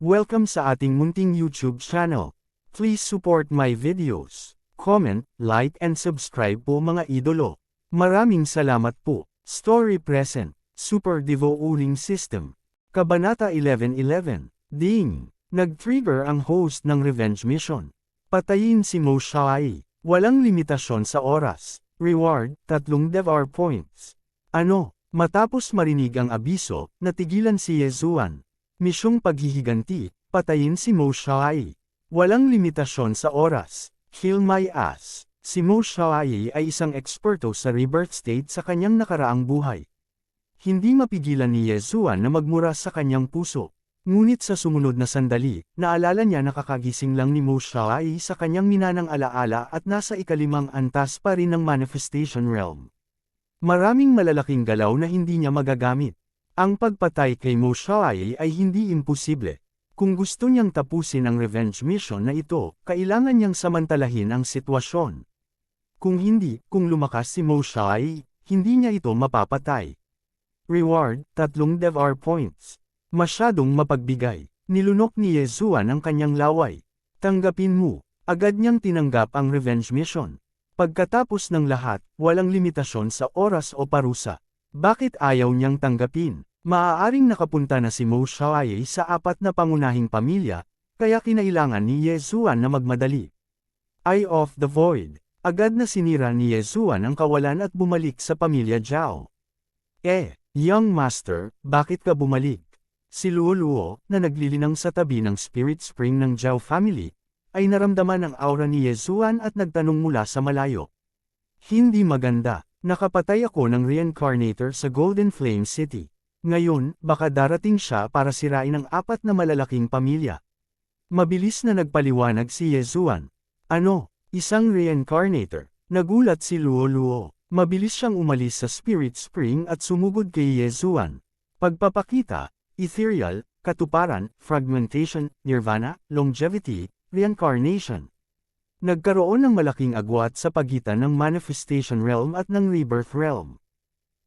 Welcome sa ating munting YouTube channel. Please support my videos. Comment, like and subscribe po mga idolo. Maraming salamat po. Story present. Super Devo Uling System. Kabanata 11:11. Ding! Nag-trigger ang host ng revenge mission. Patayin si Mo Shai. Walang limitasyon sa oras. Reward, 3 DevR points. Ano? Matapos marinig ang abiso, natigilan si Yezuan. Misyong paghihiganti, patayin si Mo Shai. Walang limitasyon sa oras. Kill my ass. Si Mo Shai ay isang eksperto sa rebirth state sa kanyang nakaraang buhay. Hindi mapigilan ni Yezuan na magmura sa kanyang puso. Ngunit sa sumunod na sandali, naalala niya na kakagising lang ni Mo Shai sa kanyang minanang alaala at nasa ikalimang antas pa rin ng Manifestation Realm. Maraming malalaking galaw na hindi niya magagamit. Ang pagpatay kay Mo Shai ay hindi imposible. Kung gusto niyang tapusin ang revenge mission na ito, kailangan niyang samantalahin ang sitwasyon. Kung lumakas si Mo Shai, hindi niya ito mapapatay. Reward, 3 DevR points. Masyadong mapagbigay. Nilunok ni Yezuan ang kanyang laway. Tanggapin mo. Agad niyang tinanggap ang revenge mission. Pagkatapos ng lahat, walang limitasyon sa oras o parusa. Bakit ayaw niyang tanggapin? Maaaring nakapunta na si Mo Shai sa 4 na pangunahing pamilya, kaya kinailangan ni Yezuan na magmadali. Eye of the Void. Agad na sinira ni Yezuan ang kawalan at bumalik sa pamilya Zhao. Young Master, bakit ka bumalik? Si Luo Luo, na naglilinang sa tabi ng Spirit Spring ng Zhao family, ay naramdaman ang aura ni Yezuan at nagtanong mula sa malayo. Hindi maganda. Nakapatay ako ng reincarnator sa Golden Flame City. Ngayon, baka darating siya para sirain ang 4 na malalaking pamilya. Mabilis na nagpaliwanag si Yezuan. Ano? Isang reincarnator? Nagulat si Luo Luo. Mabilis siyang umalis sa Spirit Spring at sumugod kay Yezuan. Pagpapakita, ethereal, katuparan, fragmentation, nirvana, longevity, reincarnation. Nagkaroon ng malaking agwat sa pagitan ng Manifestation Realm at ng Rebirth Realm.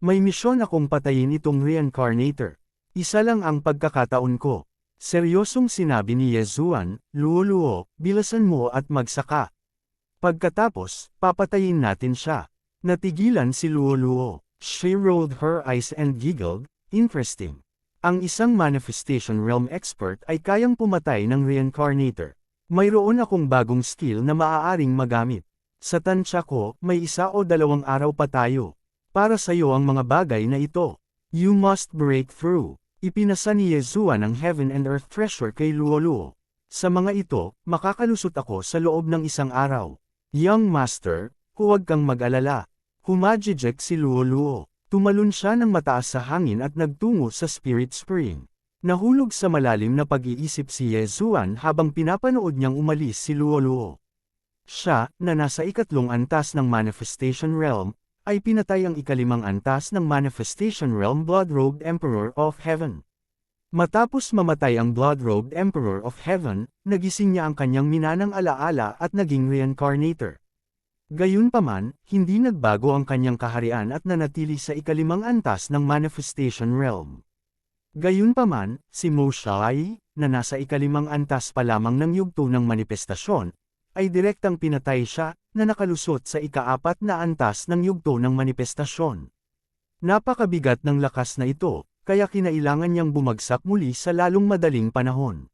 May misyon akong patayin itong reincarnator. Isa lang ang pagkakataon ko. Seryosong sinabi ni Yezuan, Luo Luo, bilasan mo at magsaka. Pagkatapos, papatayin natin siya. Natigilan si Luo Luo. She rolled her eyes and giggled, interesting. Ang isang Manifestation Realm expert ay kayang pumatay ng reincarnator. Mayroon akong bagong skill na maaaring magamit. Sa tansya ko, may 1 o 2 araw pa tayo. Para sa iyo ang mga bagay na ito. You must break through. Ipinasa ni Yezuan ang Heaven and Earth treasure kay Luo Luo. Sa mga ito, makakalusot ako sa loob ng 1 araw. Young Master, huwag kang mag-alala. Humajijek si Luo Luo. Tumalon siya ng mataas sa hangin at nagtungo sa Spirit Spring. Nahulog sa malalim na pag-iisip si Yezuan habang pinapanood niyang umalis si Luo Luo. Siya, na nasa 3 antas ng Manifestation Realm, ay pinatay ang 5 antas ng Manifestation Realm Blood-Robed Emperor of Heaven. Matapos mamatay ang Blood-Robed Emperor of Heaven, nagising niya ang kanyang minanang alaala at naging reincarnator. Gayunpaman, hindi nagbago ang kanyang kaharian at nanatili sa 5 antas ng Manifestation Realm. Gayunpaman, si Mo Shai, na nasa 5 antas pa lamang ng yugto ng manifestasyon, ay direktang pinatay siya, na nakalusot sa 4 na antas ng yugto ng manifestasyon. Napakabigat ng lakas na ito, kaya kinailangan niyang bumagsak muli sa lalong madaling panahon.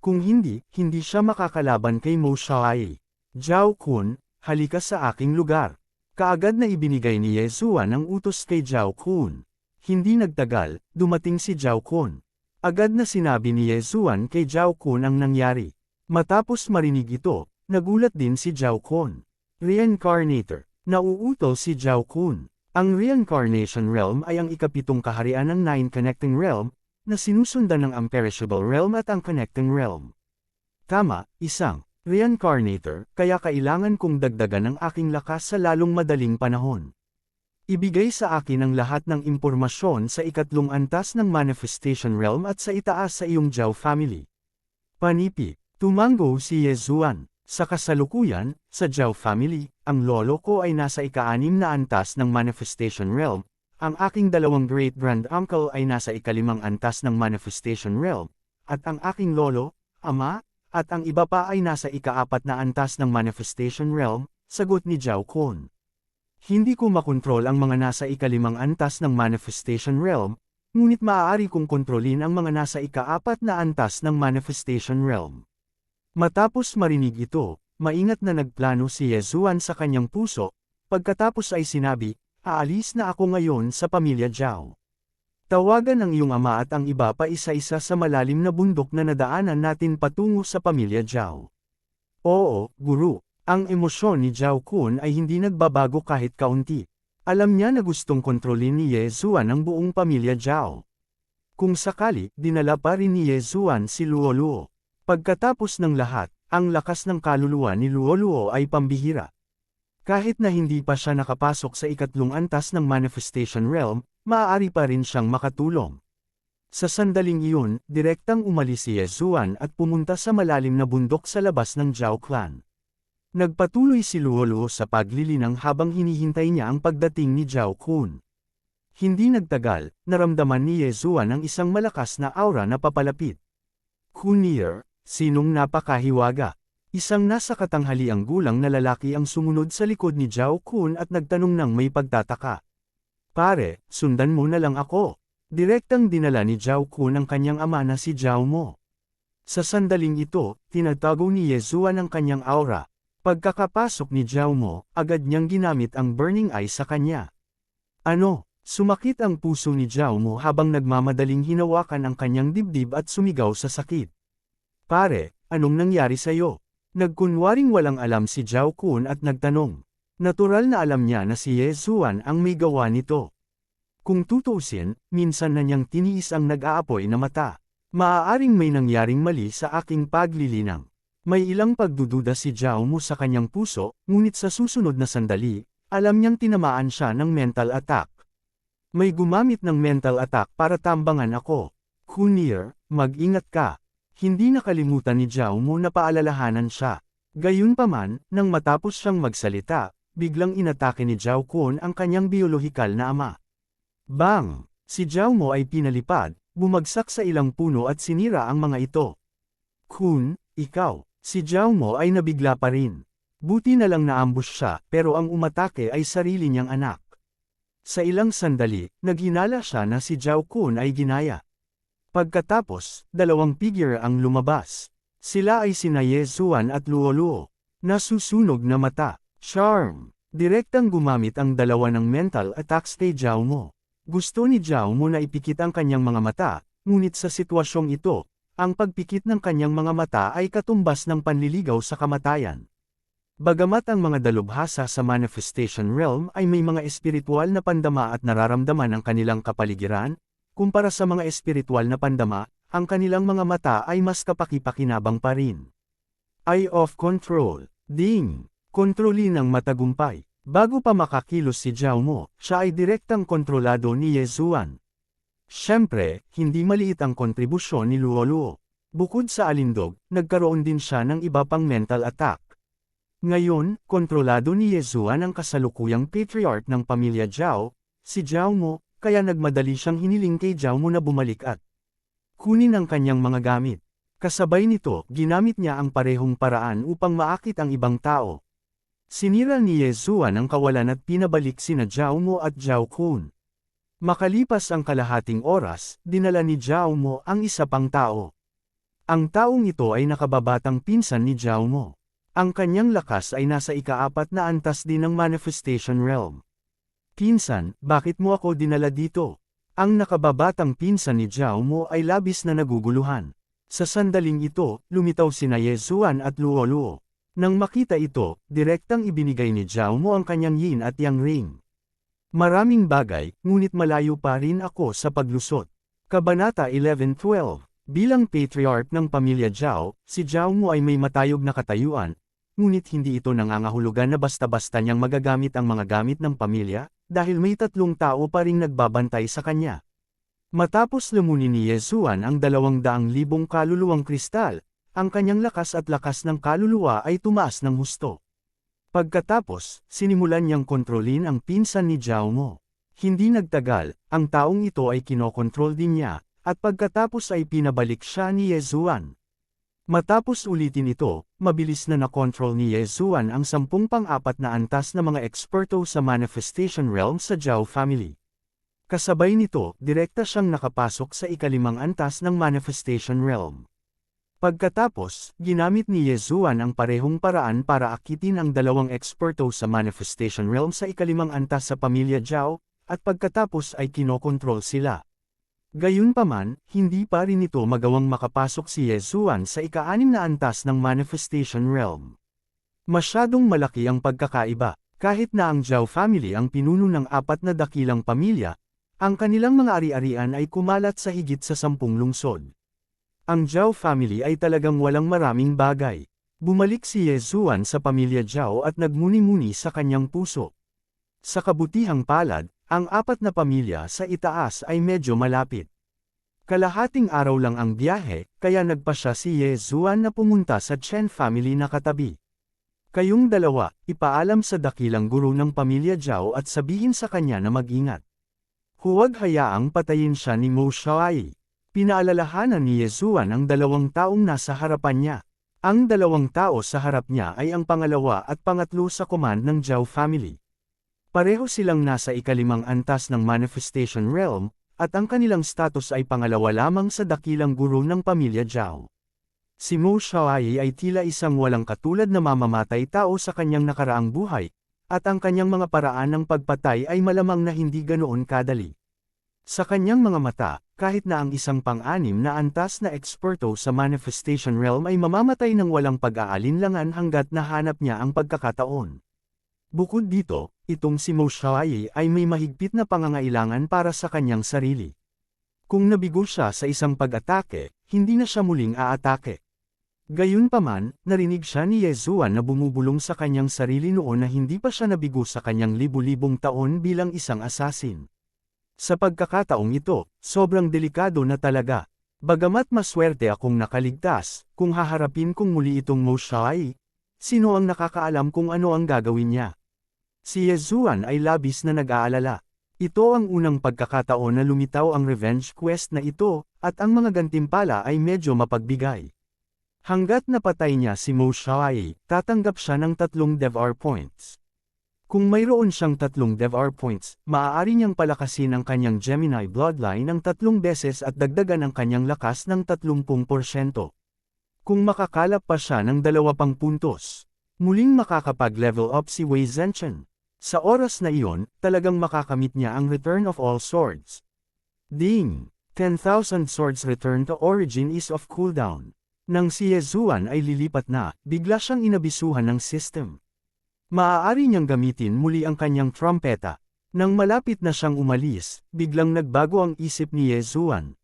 Kung hindi siya makakalaban kay Mo Shai. Zhao Kun, halika sa aking lugar. Kaagad na ibinigay ni Yezuan ang utos kay Zhao Kun. Hindi nagtagal, dumating si Zhao Kun. Agad na sinabi ni Yezuan kay Zhao Kun ang nangyari. Matapos marinig ito, nagulat din si Zhao Kun. Reincarnator. Nauutol si Zhao Kun. Ang Reincarnation Realm ay ang 7 kaharian ng 9 Connecting Realm, na sinusundan ng Imperishable Realm at ang Connecting Realm. Tama, isang Reincarnator, kaya kailangan kong dagdagan ang aking lakas sa lalong madaling panahon. Ibigay sa akin ang lahat ng impormasyon sa 3 antas ng Manifestation Realm at sa itaas sa iyong Zhao family. Panipi, tumango si Yezuan. Sa kasalukuyan, sa Zhao family, ang lolo ko ay nasa 6 na antas ng Manifestation Realm, ang aking 2 great-grand-uncle ay nasa 5 antas ng Manifestation Realm, at ang aking lolo, ama, at ang iba pa ay nasa ika-4 na antas ng Manifestation Realm, sagot ni Zhao Kun. Hindi ko makontrol ang mga nasa ika-5 antas ng Manifestation Realm, ngunit maaari kong kontrolin ang mga nasa ika-4 na antas ng Manifestation Realm. Matapos marinig ito, maingat na nagplano si Yezuan sa kanyang puso, pagkatapos ay sinabi, aalis na ako ngayon sa pamilya Zhao. Tawagan ang iyong ama at ang iba pa isa-isa sa malalim na bundok na nadaanan natin patungo sa pamilya Zhao. Oo, guru, ang emosyon ni Zhao Kun ay hindi nagbabago kahit kaunti. Alam niya na gustong kontrolin ni Yezuan ang buong pamilya Zhao. Kung sakali, dinala pa rin ni Yezuan si Luo Luo. Pagkatapos ng lahat, ang lakas ng kaluluwa ni Luo Luo ay pambihira. Kahit na hindi pa siya nakapasok sa ika-3 antas ng Manifestation Realm, maaari pa rin siyang makatulong. Sa sandaling iyon, direktang umalis si Yezuan at pumunta sa malalim na bundok sa labas ng Zhao Clan. Nagpatuloy si Luo Luo sa paglilinang habang hinihintay niya ang pagdating ni Zhao Kun. Hindi nagtagal, naramdaman ni Yezuan ang isang malakas na aura na papalapit. Kunir, sinong napakahiwaga. Isang nasa katanghaliang gulang na lalaki ang sumunod sa likod ni Zhao Kun at nagtanong ng may pagtataka. Pare, sundan mo na lang ako. Direktang dinala ni Zhao Kun ang kanyang ama na si Zhao Mo. Sa sandaling ito, tinatago ni Yezuan ang kanyang aura. Pagkakapasok ni Zhao Mo, agad niyang ginamit ang Burning Eye sa kanya. Ano? Sumakit ang puso ni Zhao Mo habang nagmamadaling hinawakan ang kanyang dibdib at sumigaw sa sakit. Pare, anong nangyari sa'yo? Nagkunwaring walang alam si Zhao Kun at nagtanong. Natural na alam niya na si Yezuan ang may gawa nito. Kung tutuusin, minsan na niyang tiniis ang nag-aapoy na mata. Maaaring may nangyaring mali sa aking paglilinang. May ilang pagdududa si Zhao Mo sa kanyang puso, ngunit sa susunod na sandali, alam niyang tinamaan siya ng mental attack. May gumamit ng mental attack para tambangan ako. Kunir, mag-ingat ka. Hindi nakalimutan ni Zhao Mo na paalalahanan siya. Gayunpaman, nang matapos siyang magsalita, biglang inatake ni Zhao Kun ang kanyang biolohikal na ama. Bang! Si Zhao Mo ay pinalipad, bumagsak sa ilang puno at sinira ang mga ito. Kun, ikaw, si Zhao Mo ay nabigla pa rin. Buti na lang naambush siya, pero ang umatake ay sarili niyang anak. Sa ilang sandali, naghinala siya na si Zhao Kun ay ginaya. Pagkatapos, 2 figure ang lumabas. Sila ay sina Yezuan at Luo Luo. Nasusunog na mata. Charm. Direktang gumamit ang dalawa ng mental attacks kay Zhao Mo. Gusto ni Zhao Mo na ipikit ang kanyang mga mata, ngunit sa sitwasyong ito, ang pagpikit ng kanyang mga mata ay katumbas ng panliligaw sa kamatayan. Bagamat ang mga dalubhasa sa Manifestation Realm ay may mga espiritual na pandama at nararamdaman ang kanilang kapaligiran, kumpara sa mga espiritual na pandama, ang kanilang mga mata ay mas kapaki-pakinabang pa rin. Eye of Control. Ding! Kontrolin ng matagumpay. Bago pa makakilos si Zhao Mo, siya ay direktang kontrolado ni Yezuan. Siyempre, hindi maliit ang kontribusyon ni Luo Luo. Bukod sa alindog, nagkaroon din siya ng iba pang mental attack. Ngayon, kontrolado ni Yezuan ang kasalukuyang patriarch ng pamilya Zhao, si Zhao Mo, kaya nagmadali siyang hiniling kay Zhao Mo na bumalik at kunin ang kanyang mga gamit. Kasabay nito, ginamit niya ang parehong paraan upang maakit ang ibang tao. Sinira ni Yezuan ang kawalan at pinabalik sina Zhao Mo at Zhao Kun. Makalipas ang kalahating oras, dinala ni Zhao Mo ang isa pang tao. Ang taong ito ay nakababatang pinsan ni Zhao Mo. Ang kanyang lakas ay nasa ika-4 na antas din ng Manifestation Realm. Pinsan, bakit mo ako dinala dito? Ang nakababatang pinsan ni Zhao Mo ay labis na naguguluhan. Sa sandaling ito, lumitaw sina Yezuan at Luo Luo. Nang makita ito, direktang ibinigay ni Zhao Mo ang kanyang yin at yang ring. Maraming bagay, ngunit malayo pa rin ako sa paglusot. Kabanata 11:12. Bilang patriarch ng pamilya Zhao, si Zhao Mo ay may matayog na katayuan, ngunit hindi ito nangangahulugan na basta-basta niyang magagamit ang mga gamit ng pamilya, dahil may 3 tao pa ring nagbabantay sa kanya. Matapos lamunin ni Yezuan ang 200,000 kaluluwang kristal, ang kanyang lakas at lakas ng kaluluwa ay tumaas ng husto. Pagkatapos, sinimulan niyang kontrolin ang pinsan ni Zhao Mo. Hindi nagtagal, ang taong ito ay kinokontrol din niya, at pagkatapos ay pinabalik siya ni Yezuan. Matapos ulitin ito, mabilis na nakontrol ni Yezuan ang 10 pang-4 na antas na mga eksperto sa Manifestation Realm sa Zhao family. Kasabay nito, direkta siyang nakapasok sa ika-5 antas ng Manifestation Realm. Pagkatapos, ginamit ni Yezuan ang parehong paraan para akitin ang 2 eksperto sa Manifestation Realm sa ika-5 antas sa pamilya Zhao, at pagkatapos ay kinokontrol sila. Gayunpaman, hindi pa rin ito magawang makapasok si Yezuan sa ika-6 na antas ng Manifestation Realm. Masyadong malaki ang pagkakaiba, kahit na ang Zhao family ang pinuno ng 4 na dakilang pamilya, ang kanilang mga ari-arian ay kumalat sa higit sa 10 lungsod. Ang Zhao family ay talagang walang maraming bagay. Bumalik si Yezuan sa pamilya Zhao at nagmuni-muni sa kanyang puso. Sa kabutihang palad, ang 4 na pamilya sa itaas ay medyo malapit. Kalahating araw lang ang biyahe, kaya nagpa siya si Yezuan na pumunta sa Chen family na katabi. Kayong dalawa, ipaalam sa dakilang guro ng pamilya Zhao at sabihin sa kanya na mag-ingat. Huwag hayaang patayin siya ni Mo Xiaoyi. Pinaalalahanan ni Yezuan ang 2 taong nasa harapan niya. Ang 2 tao sa harap niya ay ang pangalawa at pangatlo sa command ng Zhao family. Pareho silang nasa ika-5 antas ng Manifestation Realm, at ang kanilang status ay pangalawa lamang sa dakilang guro ng pamilya Zhao. Si Mo Xiaoyi ay tila isang walang katulad na mamamatay tao sa kanyang nakaraang buhay, at ang kanyang mga paraan ng pagpatay ay malamang na hindi ganoon kadali. Sa kanyang mga mata, kahit na ang isang pang-6 na antas na eksperto sa Manifestation Realm ay mamamatay ng walang pag-aalinlangan hanggat nahanap niya ang pagkakataon. Bukod dito, itong si Mo Xiaoyi ay may mahigpit na pangangailangan para sa kanyang sarili. Kung nabigo siya sa isang pag-atake, hindi na siya muling aatake. Gayunpaman, narinig siya ni Yezuan na bumubulong sa kanyang sarili noon na hindi pa siya nabigo sa kanyang libu-libong taon bilang isang assassin. Sa pagkakataong ito, sobrang delikado na talaga. Bagamat maswerte akong nakaligtas, kung haharapin kong muli itong Mo Xiaoyi, sino ang nakakaalam kung ano ang gagawin niya? Si Yezuan ay labis na nag-aalala. Ito ang unang pagkakataon na lumitaw ang revenge quest na ito, at ang mga gantimpala ay medyo mapagbigay. Hanggat napatay niya si Mo Xiaoyi, tatanggap siya ng 3 Dev-R points. Kung mayroon siyang 3 Dev-R points, maaari niyang palakasin ang kanyang Gemini bloodline ng 3 beses at dagdagan ang kanyang lakas ng 30%. Kung makakalap pa siya ng 2 pang puntos, muling makakapag-level up si Wei Zhenchen. Sa oras na iyon, talagang makakamit niya ang Return of All Swords. Ding! 10,000 swords return to origin is off cooldown. Nang si Yezuan ay lilipat na, bigla siyang inabisuhan ng system. Maaari niyang gamitin muli ang kanyang trumpeta. Nang malapit na siyang umalis, biglang nagbago ang isip ni Yezuan.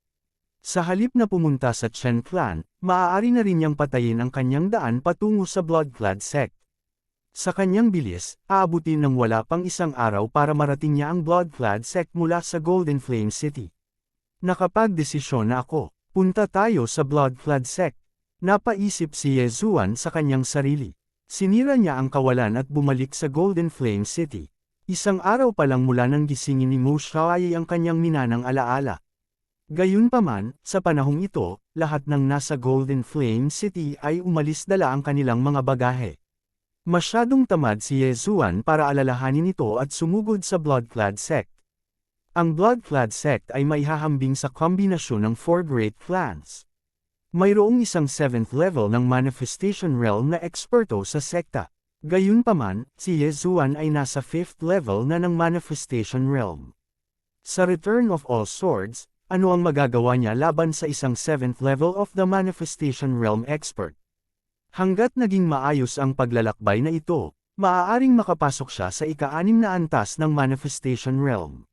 Sa halip na pumunta sa Chen clan, maaari na rin niyang patayin ang kanyang daan patungo sa Bloodclad sect. Sa kanyang bilis, aabutin ng wala pang isang araw para marating niya ang Bloodclad sect mula sa Golden Flame City. Nakapagdesisyon na ako, punta tayo sa Bloodclad sect. Napaisip si Yezuan sa kanyang sarili. Sinira niya ang kawalan at bumalik sa Golden Flame City. Isang araw pa lang mula nang gisingin ni Mo Xiaoyi ang kanyang minanang alaala. Gayunpaman, sa panahong ito, lahat ng nasa Golden Flame City ay umalis dala ang kanilang mga bagahe. Masyadong tamad si Yezuan para alalahanin ito at sumugod sa Bloodclad sect. Ang Bloodclad sect ay maihahambing sa kombinasyon ng 4 great clans. Mayroong isang 7th level ng Manifestation Realm na eksperto sa sekta. Gayunpaman, si Yezuan ay nasa 5th level na ng Manifestation Realm. Sa Return of All Swords, ano ang magagawa niya laban sa isang 7th level of the Manifestation Realm expert? Hanggat naging maayos ang paglalakbay na ito, maaaring makapasok siya sa ika-6 na antas ng Manifestation Realm.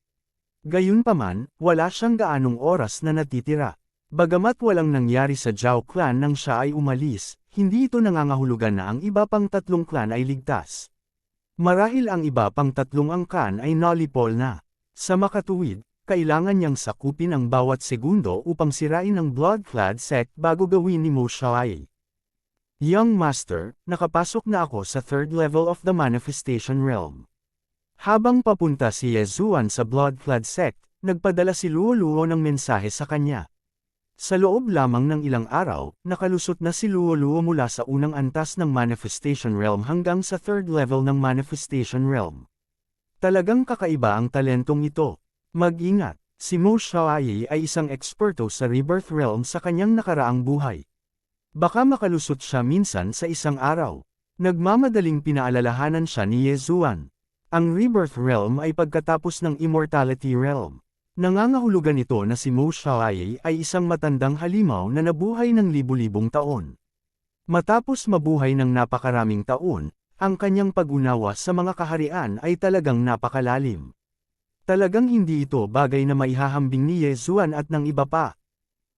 Gayunpaman, wala siyang gaanong oras na natitira. Bagamat walang nangyari sa Zhao clan nang siya ay umalis, hindi ito nangangahulugan na ang iba pang 3 clan ay ligtas. Marahil ang iba pang 3 angkan ay nolipol na. Sa makatuwid, kailangan niyang sakupin ang bawat segundo upang sirain ang Bloodclad sect bago gawin ni Mo Xiaoyi. Young Master, nakapasok na ako sa 3rd level of the Manifestation Realm. Habang papunta si Yezuan sa Bloodclad sect, nagpadala si Luo Luo ng mensahe sa kanya. Sa loob lamang ng ilang araw, nakalusot na si Luo-Luo mula sa unang antas ng Manifestation Realm hanggang sa third level ng Manifestation Realm. Talagang kakaiba ang talentong ito. Mag-ingat, si Mo Xiaoye ay isang eksperto sa Rebirth Realm sa kanyang nakaraang buhay. Baka makalusot siya minsan sa isang araw. Nagmamadaling pinaalalahanan siya ni Ye Zuan. Ang Rebirth Realm ay pagkatapos ng Immortality Realm. Nangangahulugan ito na si Mo Xiaoye ay isang matandang halimaw na nabuhay ng libu-libong taon. Matapos mabuhay ng napakaraming taon, ang kanyang pag-unawa sa mga kaharian ay talagang napakalalim. Talagang hindi ito bagay na maihahambing ni Ye Zuan at ng iba pa.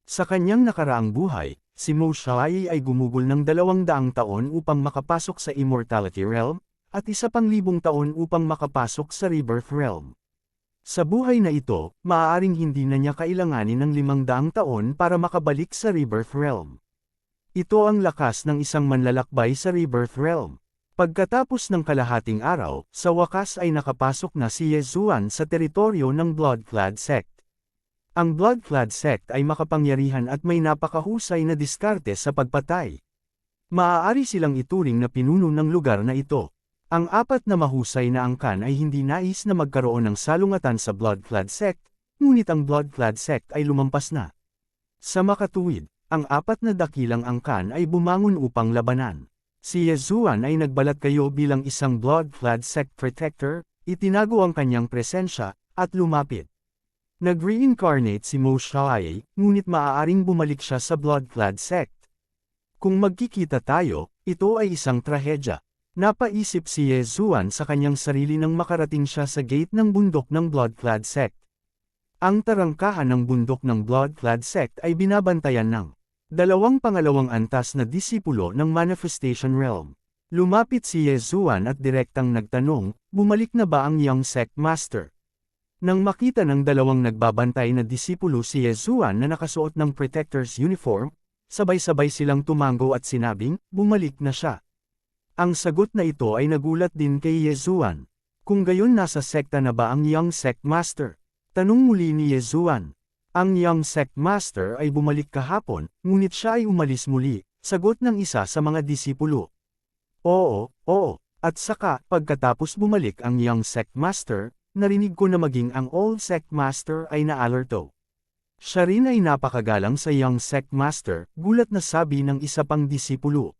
Sa kanyang nakaraang buhay, si Mo Xiaoye ay gumugol ng 200 taon upang makapasok sa Immortality Realm, at 1,000 taon upang makapasok sa Rebirth Realm. Sa buhay na ito, maaaring hindi na niya kailanganin ng 500 taon para makabalik sa Rebirth Realm. Ito ang lakas ng isang manlalakbay sa Rebirth Realm. Pagkatapos ng kalahating araw, sa wakas ay nakapasok na si Ye Zuan sa teritoryo ng Blood-Clad Sect. Ang Blood-Clad Sect ay makapangyarihan at may napakahusay na diskarte sa pagpatay. Maaari silang ituring na pinuno ng lugar na ito. Ang 4 na mahusay na angkan ay hindi nais na magkaroon ng salungatan sa Blood-Clad Sect, ngunit ang Blood-Clad Sect ay lumampas na. Sa makatuwid, ang 4 na dakilang angkan ay bumangon upang labanan. Si Ye Zuan ay nagbalat kayo bilang isang Blood-Clad Sect protector, itinago ang kanyang presensya, at lumapit. Nag-reincarnate si Mo Xiaoye, ngunit maaaring bumalik siya sa Blood-Clad Sect. Kung magkikita tayo, ito ay isang trahedya. Napaisip si Ye Zuan sa kanyang sarili nang makarating siya sa gate ng bundok ng Blood-Clad Sect. Ang tarangkahan ng bundok ng Blood-Clad Sect ay binabantayan ng 2 pangalawang antas na disipulo ng Manifestation Realm. Lumapit si Ye Zuan at direktang nagtanong, bumalik na ba ang Young Sect Master? Nang makita ng 2 nagbabantay na disipulo si Ye Zuan na nakasuot ng Protector's uniform, sabay-sabay silang tumango at sinabing, bumalik na siya. Ang sagot na ito ay nagulat din kay Ye Zuan. Kung gayon nasa sekta na ba ang Young Sect Master? Tanong muli ni Ye Zuan. Ang Young Sect Master ay bumalik kahapon, ngunit siya ay umalis muli, sagot ng isa sa mga disipulo. Oo, at saka, pagkatapos bumalik ang Young Sect Master, narinig ko na maging ang Old Sect Master ay naalerto. Siya rin ay napakagalang sa Young Sect Master, gulat na sabi ng isa pang disipulo.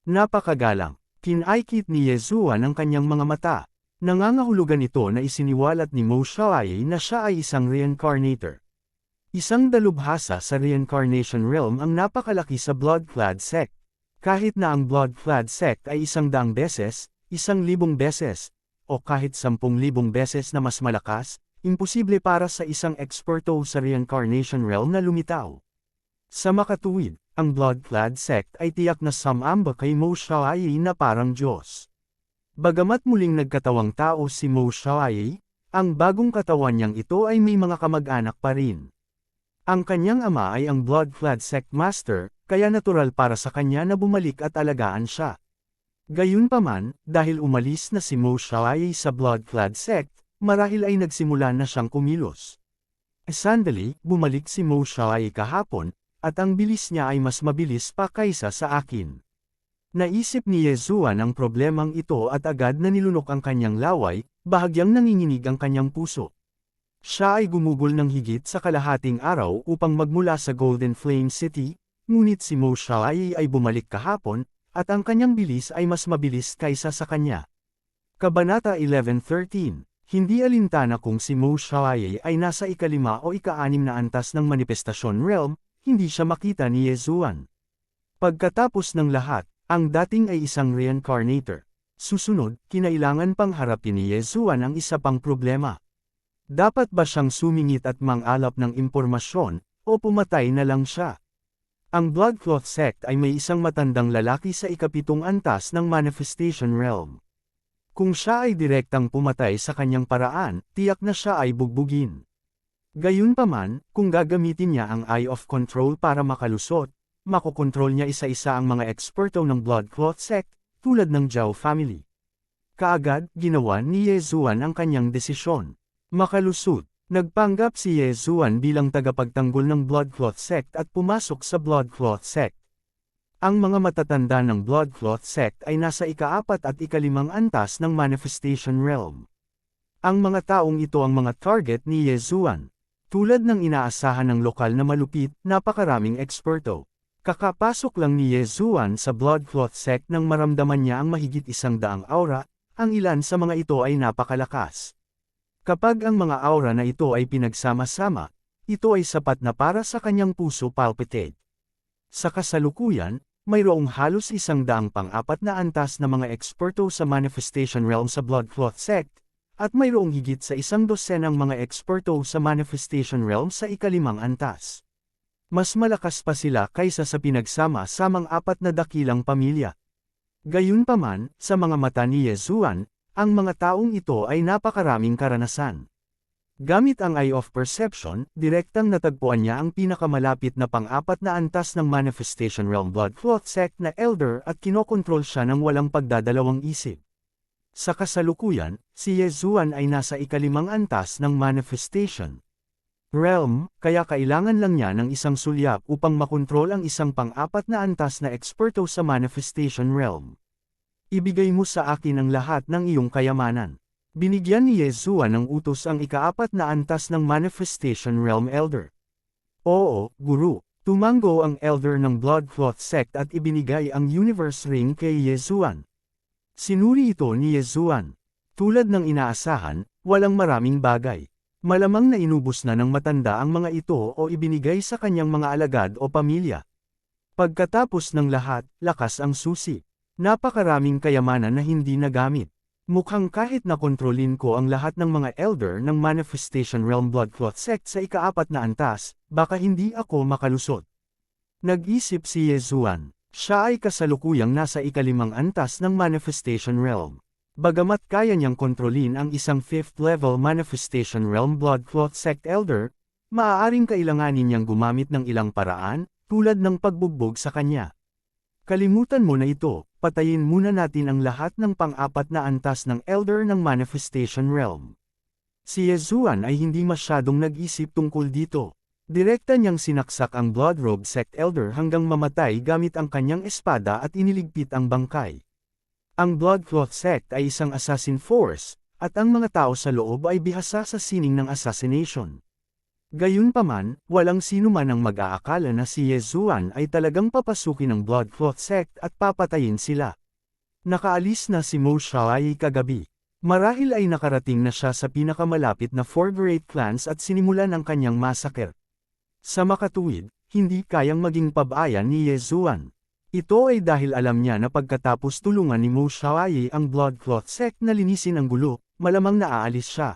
Napakagalang. Kinaikit ni Ye Zuan ang kanyang mga mata. Nangangahulugan ito na isiniwalat ni Mo Xiaoye na siya ay isang reincarnator. Isang dalubhasa sa reincarnation realm ang napakalaki sa Blood-Clad Sect. Kahit na ang Blood-Clad Sect ay 100 beses, 1,000 beses, o kahit 10,000 beses na mas malakas, imposible para sa isang eksperto sa reincarnation realm na lumitaw. Sa makatuwid, ang Blood-Clad Sect ay tiyak na sumamba kay Mo Xiaoye na parang Diyos. Bagamat muling nagkatawang tao si Mo Xiaoye, ang bagong katawan niyang ito ay may mga kamag-anak pa rin. Ang kanyang ama ay ang Blood-Clad Sect Master, kaya natural para sa kanya na bumalik at alagaan siya. Gayunpaman, dahil umalis na si Mo Xiaoye sa Blood-Clad Sect, marahil ay nagsimula na siyang kumilos. Sandali, bumalik si Mo Xiaoye kahapon, at ang bilis niya ay mas mabilis pa kaysa sa akin. Naisip ni Ye Zuan ang problemang ito at agad na nilunok ang kanyang laway, bahagyang nanginginig ang kanyang puso. Siya ay gumugol ng higit sa kalahating araw upang magmula sa Golden Flame City, ngunit si Mo Xiaoye ay bumalik kahapon, at ang kanyang bilis ay mas mabilis kaysa sa kanya. Kabanata 11:13. Hindi alintana kung si Mo Xiaoye ay nasa ika-5 o ika-6 na antas ng Manifestation Realm, hindi siya makita ni Ye Zuan. Pagkatapos ng lahat, ang dating ay isang reincarnator. Susunod, kinailangan pang harapin ni Ye Zuan ang isa pang problema. Dapat ba siyang sumingit at mangalap ng impormasyon, o pumatay na lang siya? Ang Blood-Cloth Sect ay may isang matandang lalaki sa ika-7 antas ng Manifestation Realm. Kung siya ay direktang pumatay sa kanyang paraan, tiyak na siya ay bugbugin. Gayunpaman, kung gagamitin niya ang Eye of Control para makalusot, makokontrol niya isa-isa ang mga eksperto ng Blood-Cloth Sect, tulad ng Zhao family. Kaagad, ginawa ni Ye Zuan ang kanyang desisyon. Makalusot. Nagpanggap si Yezuan bilang tagapagtanggol ng Bloodcloth Sect at pumasok sa Bloodcloth Sect. Ang mga matatanda ng Bloodcloth Sect ay nasa ika-4 at ika-5 antas ng Manifestation Realm. Ang mga taong ito ang mga target ni Yezuan. Tulad ng inaasahan ng lokal na malupit, napakaraming eksperto. Kakapasok lang ni Yezuan sa Bloodcloth Sect nang maramdaman niya ang mahigit 100 aura, ang ilan sa mga ito ay napakalakas. Kapag ang mga aura na ito ay pinagsama-sama, ito ay sapat na para sa kanyang puso palpitate. Sa kasalukuyan, mayroong halos 100 pang-4 na antas na mga eksperto sa Manifestation Realm sa Bloodcloth Sect, at mayroong higit sa 100 ang mga eksperto sa Manifestation Realm sa ika-5 antas. Mas malakas pa sila kaysa sa pinagsama-samang 4 na dakilang pamilya. Gayunpaman, sa mga mata ni Yezuan, ang mga taong ito ay napakaraming karanasan. Gamit ang Eye of Perception, direktang natagpuan niya ang pinakamalapit na pang-4 na antas ng Manifestation Realm Bloodcloth Sect na Elder at kinokontrol siya ng walang pagdadalawang isip. Sa kasalukuyan, si Yezuan ay nasa ika-5 antas ng Manifestation Realm, kaya kailangan lang niya ng isang sulyap upang makontrol ang isang pang-4 na antas na eksperto sa Manifestation Realm. Ibigay mo sa akin ang lahat ng iyong kayamanan. Binigyan ni Yezuan ng utos ang ika-4 na antas ng Manifestation Realm Elder. Oo, Guru, tumango ang Elder ng Bloodcloth Sect at ibinigay ang Universe Ring kay Yezuan. Sinuri ito ni Yezuan. Tulad ng inaasahan, walang maraming bagay. Malamang na inubos na ng matanda ang mga ito o ibinigay sa kanyang mga alagad o pamilya. Pagkatapos ng lahat, lakas ang susi. Napakaraming kayamanan na hindi nagamit. Mukhang kahit nakontrolin ko ang lahat ng mga elder ng Manifestation Realm Bloodcloth Sect sa ika-4 na antas, baka hindi ako makalusot. Nag-isip si Yezuan. Siya ay kasalukuyang nasa ika-5 antas ng Manifestation Realm. Bagamat kaya niyang kontrolin ang isang 5th level Manifestation Realm Bloodcloth Sect Elder, maaaring kailanganin niyang gumamit ng ilang paraan, tulad ng pagbugbog sa kanya. Kalimutan mo na ito, patayin muna natin ang lahat ng pang-4 na antas ng Elder ng Manifestation Realm. Si Yezuan ay hindi masyadong nag-isip tungkol dito. Direkta niyang sinaksak ang Bloodrobe Sect Elder hanggang mamatay gamit ang kanyang espada at iniligpit ang bangkay. Ang Bloodcloth Sect ay isang assassin force, at ang mga tao sa loob ay bihasa sa sining ng assassination. Gayunpaman, walang sino man ang mag-aakala na si Yezuan ay talagang papasukin ng Bloodcloth Sect at papatayin sila. Nakaalis na si Mo Xiaoyi kagabi. Marahil ay nakarating na siya sa pinakamalapit na 4 great clans at sinimulan ang kanyang massacre. Sa makatuwid, hindi kayang maging pabayan ni Yezuan. Ito ay dahil alam niya na pagkatapos tulungan ni Mo Xiaoyi ang Bloodcloth Sect na linisin ang gulo, malamang naaalis siya.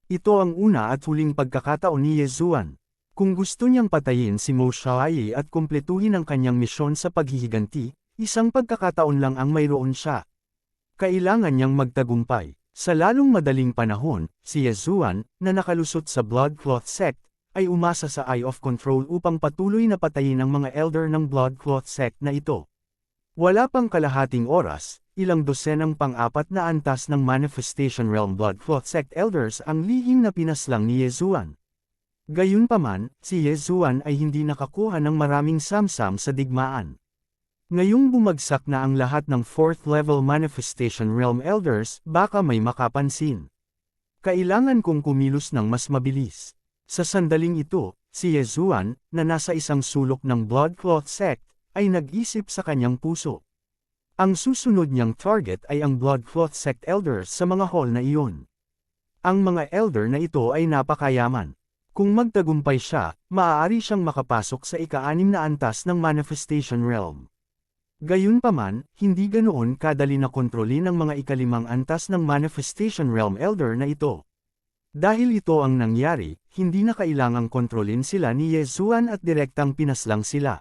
Ito ang una at huling pagkakataon ni Yezuan. Kung gusto niyang patayin si Mo Xiaoyi at kumpletuhin ang kanyang misyon sa paghihiganti, isang pagkakataon lang ang mayroon siya. Kailangan niyang magtagumpay. Sa lalong madaling panahon, si Yezuan, na nakalusot sa Bloodcloth Sect, ay umasa sa Eye of Control upang patuloy na patayin ang mga elder ng Bloodcloth Sect na ito. Wala pang kalahating oras, ilang dosenang pang-4 na antas ng Manifestation Realm Bloodcloth Sect Elders ang lihim na pinaslang ni Yezuan. Gayunpaman, si Yezuan ay hindi nakakuha ng maraming samsam sa digmaan. Ngayong bumagsak na ang lahat ng 4th level Manifestation Realm Elders, baka may makapansin. Kailangan kong kumilos ng mas mabilis. Sa sandaling ito, si Yezuan, na nasa isang sulok ng Bloodcloth Sect, ay nag-isip sa kanyang puso. Ang susunod niyang target ay ang Bloodcloth Sect Elders sa mga hall na iyon. Ang mga elder na ito ay napakayaman. Kung magtagumpay siya, maaari siyang makapasok sa ika-6 na antas ng Manifestation Realm. Gayunpaman, hindi ganoon kadali na kontrolin ang mga ika-5 antas ng Manifestation Realm Elder na ito. Dahil ito ang nangyari, hindi na kailangang kontrolin sila ni Yezuan at direktang pinaslang sila.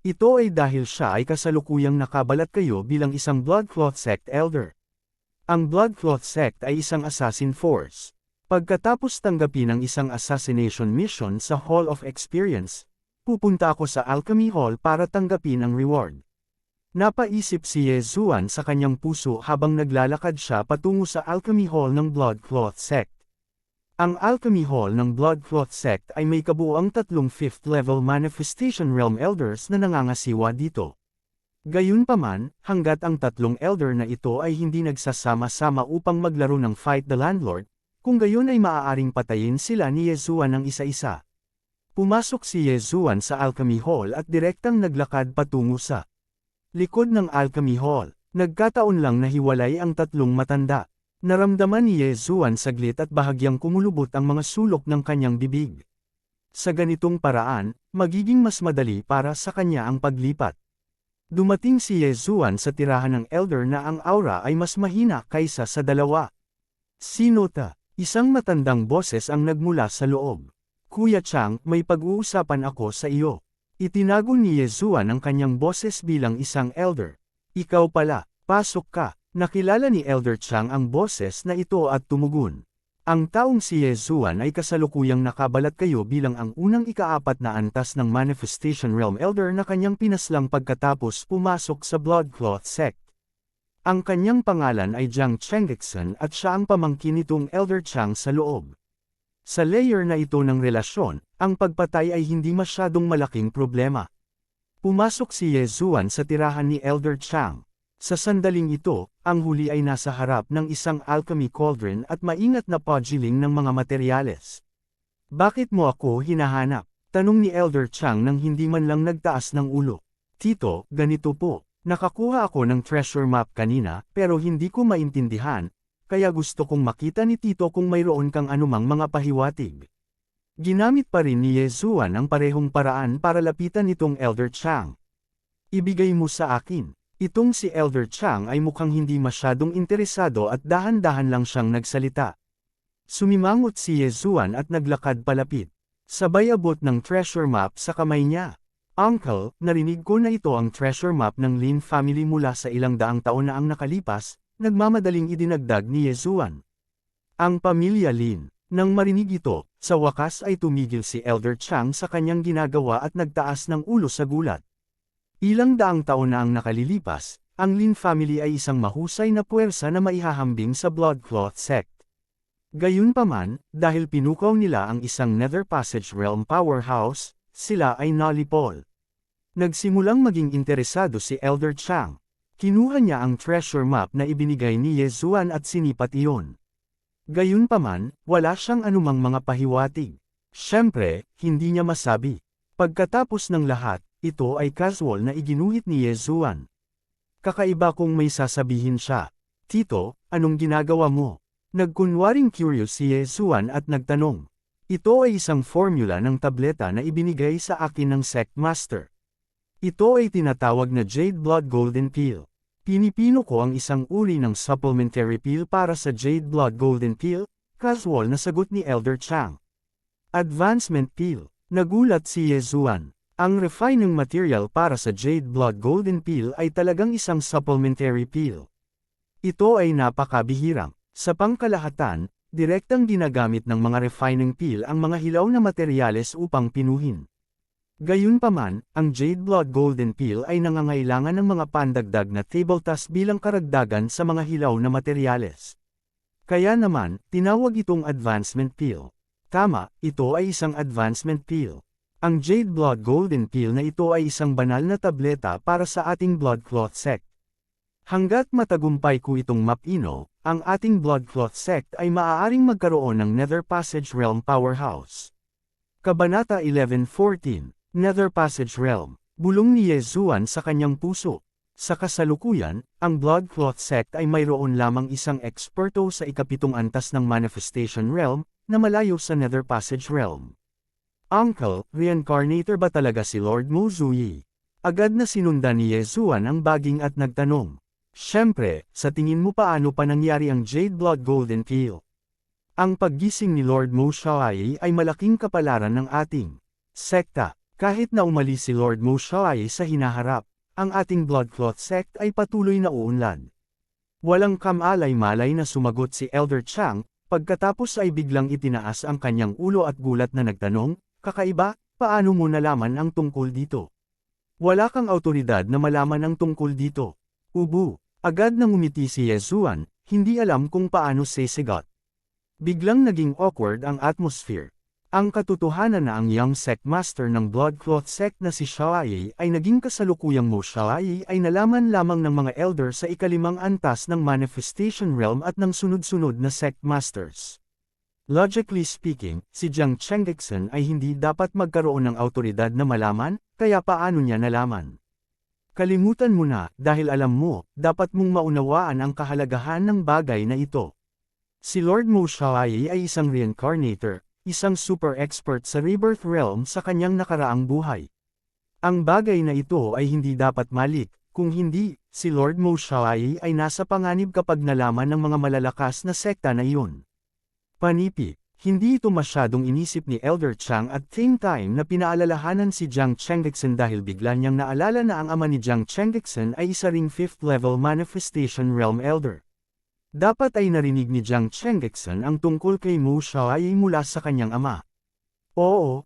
Ito ay dahil siya ay kasalukuyang nakabalat kayo bilang isang Bloodcloth Sect Elder. Ang Bloodcloth Sect ay isang assassin force. Pagkatapos tanggapin ang isang assassination mission sa Hall of Experience, pupunta ako sa Alchemy Hall para tanggapin ang reward. Napaisip si Yezuan sa kanyang puso habang naglalakad siya patungo sa Alchemy Hall ng Bloodcloth Sect. Ang Alchemy Hall ng Bloodcloth Sect ay may kabuuang 3 5th level Manifestation Realm Elders na nangangasiwa dito. Gayunpaman, hanggat ang 3 elder na ito ay hindi nagsasama-sama upang maglaro ng Fight the Landlord, kung gayon ay maaaring patayin sila ni Yezuan ng isa-isa. Pumasok si Yezuan sa Alchemy Hall at direktang naglakad patungo sa likod ng Alchemy Hall. Nagkataon lang na hiwalay ang 3 matanda. Naramdaman ni Yezuan saglit at bahagyang kumulubot ang mga sulok ng kanyang bibig. Sa ganitong paraan, magiging mas madali para sa kanya ang paglipat. Dumating si Yezuan sa tirahan ng elder na ang aura ay mas mahina kaysa sa dalawa. Sinota, isang matandang boses ang nagmula sa loob. Kuya Chang, may pag-uusapan ako sa iyo. Itinago ni Yezuan ang kanyang boses bilang isang elder. Ikaw pala, pasok ka. Nakilala ni Elder Chang ang boses na ito at tumugon. Ang taong si Yezuan ay kasalukuyang nakabalat kayo bilang ang unang ika-4 na antas ng Manifestation Realm Elder na kanyang pinaslang pagkatapos pumasok sa Bloodcloth Sect. Ang kanyang pangalan ay Jiang Chengdexen at siya ang pamangkin nitong Elder Chang sa loob. Sa layer na ito ng relasyon, ang pagpatay ay hindi masyadong malaking problema. Pumasok si Yezuan sa tirahan ni Elder Chang. Sa sandaling ito, ang huli ay nasa harap ng isang alchemy cauldron at maingat na pugiling ng mga materyales. Bakit mo ako hinahanap? Tanong ni Elder Chang nang hindi man lang nagtaas ng ulo. Tito, ganito po. Nakakuha ako ng treasure map kanina pero hindi ko maintindihan, kaya gusto kong makita ni Tito kung mayroon kang anumang mga pahiwatig. Ginamit pa rin ni Yezuan ang parehong paraan para lapitan itong Elder Chang. Ibigay mo sa akin. Itong si Elder Chang ay mukhang hindi masyadong interesado at dahan-dahan lang siyang nagsalita. Sumimangot si Yezuan at naglakad palapit. Sabay abot ng treasure map sa kamay niya. Uncle, narinig ko na ito ang treasure map ng Lin family mula sa ilang daang taon na ang nakalipas, nagmamadaling idinagdag ni Yezuan. Ang pamilya Lin. Nang marinig ito, sa wakas ay tumigil si Elder Chang sa kanyang ginagawa at nagtaas ng ulo sa gulat. Ilang daang taon na ang nakalilipas, ang Lin family ay isang mahusay na puwersa na maihahambing sa Bloodcloth Sect. Gayunpaman, dahil pinukaw nila ang isang Nether Passage Realm powerhouse, sila ay nalipol. Nagsimulang maging interesado si Elder Chang. Kinuha niya ang treasure map na ibinigay ni Yezuan at sinipat iyon. Gayunpaman, wala siyang anumang mga pahiwatig. Siyempre, hindi niya masabi. Pagkatapos ng lahat, ito ay casual na iginuhit ni Yezuan. Kakaiba kung may sasabihin siya. Tito, anong ginagawa mo? Nagkunwaring curious si Yezuan at nagtanong. Ito ay isang formula ng tableta na ibinigay sa akin ng Sect Master. Ito ay tinatawag na Jade Blood Golden Pill. Pinipino ko ang isang uri ng supplementary pill para sa Jade Blood Golden Pill, casual na sagot ni Elder Chang. Advancement Pill. Nagulat si Yezuan. Ang refining material para sa Jade Blood Golden Pill ay talagang isang supplementary pill. Ito ay napakabihirang. Sa pangkalahatan, direktang ginagamit ng mga refining pill ang mga hilaw na materyales upang pinuhin. Gayunpaman, ang Jade Blood Golden Pill ay nangangailangan ng mga pandagdag na table task bilang karagdagan sa mga hilaw na materyales. Kaya naman, tinawag itong advancement pill. Tama, ito ay isang advancement pill. Ang Jade Blood Golden Pill na ito ay isang banal na tableta para sa ating Bloodcloth Sect. Hanggat matagumpay ko itong mapino, ang ating Bloodcloth Sect ay maaaring magkaroon ng Nether Passage Realm Powerhouse. Kabanata 11:14, Nether Passage Realm. Bulong ni Yezuan sa kanyang puso. Sa kasalukuyan, ang Bloodcloth Sect ay mayroon lamang isang eksperto sa ikapitong antas ng Manifestation Realm, na malayo sa Nether Passage Realm. Uncle, reincarnator ba talaga si Lord Mo Zuyi? Agad na sinundan ni Yezuan ang baging at nagtanong. Siyempre, sa tingin mo paano pa nangyari ang Jade Blood Golden Pill? Ang paggising ni Lord Mo Zuyi ay malaking kapalaran ng ating sekta. Kahit na umalis si Lord Mo Zuyi sa hinaharap, ang ating Bloodcloth Sect ay patuloy na uunlad. Walang kamalay-malay na sumagot si Elder Chang, pagkatapos ay biglang itinaas ang kanyang ulo at gulat na nagtanong, kakaiba, paano mo nalaman ang tungkol dito? Wala kang autoridad na malaman ang tungkol dito. Ubu, agad nang umiti si Yezuan, hindi alam kung paano sisigot. Biglang naging awkward ang atmosphere. Ang katotohanan na ang young sect master ng Bloodcloth sect na si Xiaoye ay naging kasalukuyang Mo Xiaoye ay nalaman lamang ng mga elder sa ikalimang antas ng Manifestation Realm at ng sunod-sunod na sect masters. Logically speaking, si Jiang Chengdixen ay hindi dapat magkaroon ng autoridad na malaman, kaya paano niya nalaman? Kalimutan mo na, dahil alam mo, dapat mong maunawaan ang kahalagahan ng bagay na ito. Si Lord Mo Xiaoye ay isang reincarnator, isang super expert sa Rebirth Realm sa kanyang nakaraang buhay. Ang bagay na ito ay hindi dapat malik, kung hindi, si Lord Mo Xiaoye ay nasa panganib kapag nalaman ng mga malalakas na sekta na iyon. Panipi, hindi ito masyadong inisip ni Elder Chang at same time na pinaalalahanan si Jiang Chengdixen dahil bigla niyang naalala na ang ama ni Jiang Chengdixen ay isa ring 5th level Manifestation Realm Elder. Dapat ay narinig ni Jiang Chengdixen ang tungkol kay Mo Xiaoye mula sa kanyang ama. Oo,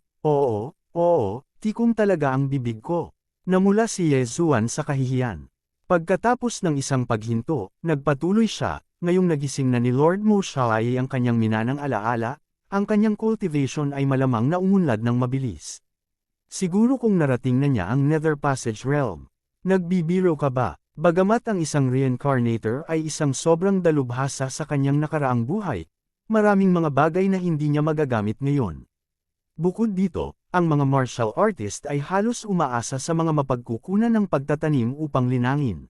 tikong talaga ang bibig ko. Namula si Ye Zuan sa kahihiyan. Pagkatapos ng isang paghinto, nagpatuloy siya, ngayong nagising na ni Lord Mo Xiaoye ang kanyang minanang alaala, ang kanyang cultivation ay malamang na umunlad ng mabilis. Siguro kung narating na niya ang Nether Passage Realm. Nagbibiro ka ba? Bagamat ang isang reincarnator ay isang sobrang dalubhasa sa kanyang nakaraang buhay, maraming mga bagay na hindi niya magagamit ngayon. Bukod dito, ang mga martial artist ay halos umaasa sa mga mapagkukunan ng pagtatanim upang linangin.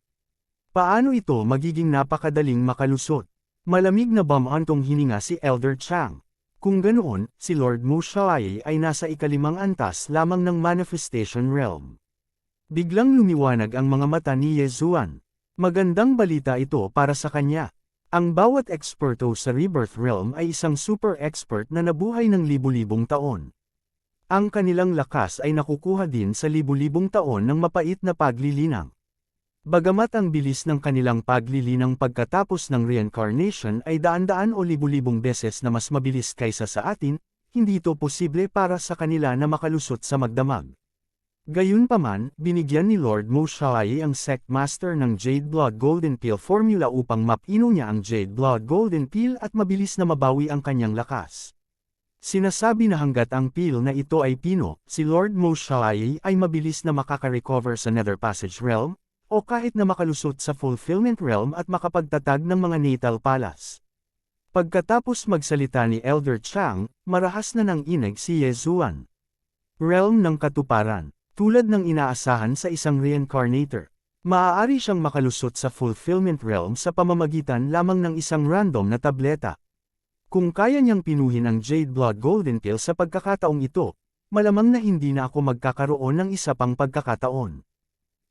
Paano ito magiging napakadaling makalusot? Malamig na bamantong hininga si Elder Chang. Kung ganoon, si Lord Mo Xiaoye ay nasa ikalimang antas lamang ng Manifestation Realm. Biglang lumiwanag ang mga mata ni Ye Zuan. Magandang balita ito para sa kanya. Ang bawat eksperto sa Rebirth Realm ay isang super expert na nabuhay ng libu-libong taon. Ang kanilang lakas ay nakukuha din sa libu-libong taon ng mapait na paglilinang. Bagamat ang bilis ng kanilang paglilinang pagkatapos ng reincarnation ay daan-daan o libu-libong beses na mas mabilis kaysa sa atin, hindi ito posible para sa kanila na makalusot sa magdamag. Gayunpaman, binigyan ni Lord Mo Xiaoye ang Sect Master ng Jade Blood Golden Peel formula upang mapino niya ang Jade Blood Golden Peel at mabilis na mabawi ang kanyang lakas. Sinasabi na hanggat ang peel na ito ay pino, si Lord Mo Xiaoye ay mabilis na makaka-recover sa Nether Passage Realm, o kahit na makalusot sa Fulfillment Realm at makapagtatag ng mga natal palace. Pagkatapos magsalita ni Elder Chang, marahas na ng inag si Ye Zuan. Realm ng Katuparan. Tulad ng inaasahan sa isang reincarnator, maaari siyang makalusot sa Fulfillment Realm sa pamamagitan lamang ng isang random na tableta. Kung kaya niyang pinuhin ang Jade Blood Golden Peel sa pagkakataong ito, malamang na hindi na ako magkakaroon ng isa pang pagkakataon.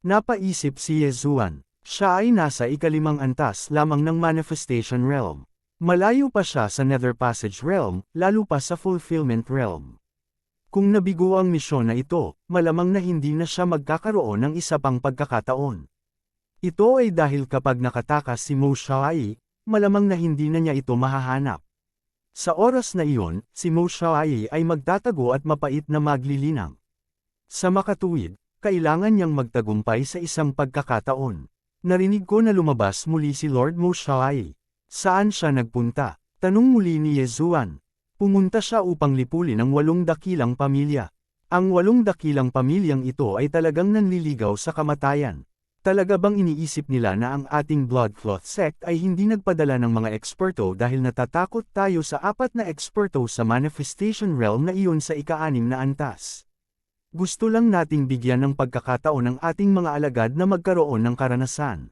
Napaisip si Ye Zuan. Siya ay nasa ikalimang antas lamang ng Manifestation Realm. Malayo pa siya sa Nether Passage Realm, lalo pa sa Fulfillment Realm. Kung nabigo ang misyon na ito, malamang na hindi na siya magkakaroon ng isa pang pagkakataon. Ito ay dahil kapag nakatakas si Mo Xiaoye, malamang na hindi na niya ito mahahanap. Sa oras na iyon, si Mo Xiaoye ay magtatago at mapait na maglilinang. Sa makatuwid, kailangan niyang magtagumpay sa isang pagkakataon. Narinig ko na lumabas muli si Lord Mo Xiaoye. Saan siya nagpunta? Tanong muli ni Ye Zuan. Pumunta siya upang lipulin ang 8 dakilang pamilya. Ang 8 dakilang pamilyang ito ay talagang nanliligaw sa kamatayan. Talaga bang iniisip nila na ang ating Bloodcloth sect ay hindi nagpadala ng mga eksperto dahil natatakot tayo sa 4 na eksperto sa Manifestation Realm na iyon sa ika-6 na antas? Gusto lang nating bigyan ng pagkakataon ang ating mga alagad na magkaroon ng karanasan.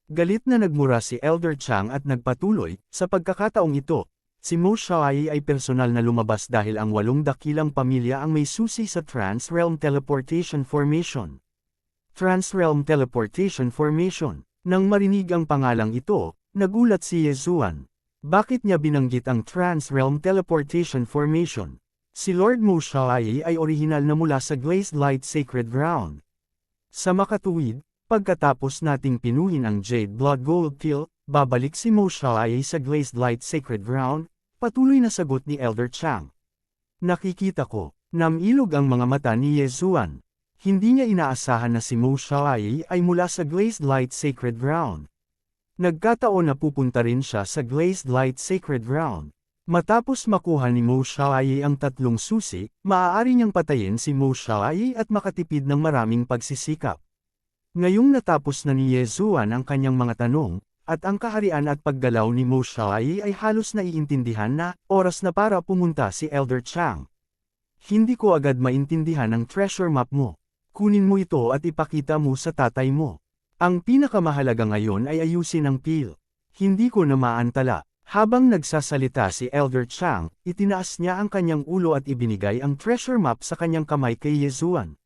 Galit na nagmura si Elder Chang at nagpatuloy, sa pagkakataong ito, si Mo Xiaoye ay personal na lumabas dahil ang 8 dakilang pamilya ang may susi sa Trans-Realm Teleportation Formation. Trans-Realm Teleportation Formation. Nang marinig ang pangalang ito, nagulat si Ye Zuan. Bakit niya binanggit ang Trans-Realm Teleportation Formation? Si Lord Mo Xiaoye ay orihinal na mula sa Glazed Light Sacred Ground. Sa makatuwid, pagkatapos nating pinuhin ang Jade Blood Gold Peel, babalik si Mo Xiaoye sa Glazed Light Sacred Ground, patuloy na sagot ni Elder Chang. Nakikita ko, namilog ang mga mata ni Ye Zuan. Hindi niya inaasahan na si Mo Xiaoye ay mula sa Glazed Light Sacred Ground. Nagkataon na pupunta rin siya sa Glazed Light Sacred Ground. Matapos makuha ni Mo Xiaoyi ang tatlong susi, maaari niyang patayin si Mo Xiaoyi at makatipid ng maraming pagsisikap. Ngayong natapos na ni Ye Zuan ang kanyang mga tanong, at ang kaharian at paggalaw ni Mo Xiaoyi ay halos naiintindihan na, oras na para pumunta si Elder Chang. Hindi ko agad maintindihan ang treasure map mo. Kunin mo ito at ipakita mo sa tatay mo. Ang pinakamahalaga ngayon ay ayusin ang pil. Hindi ko na maantala. Habang nagsasalita si Elder Chang, itinaas niya ang kanyang ulo at ibinigay ang treasure map sa kanyang kamay kay Ye Zuan.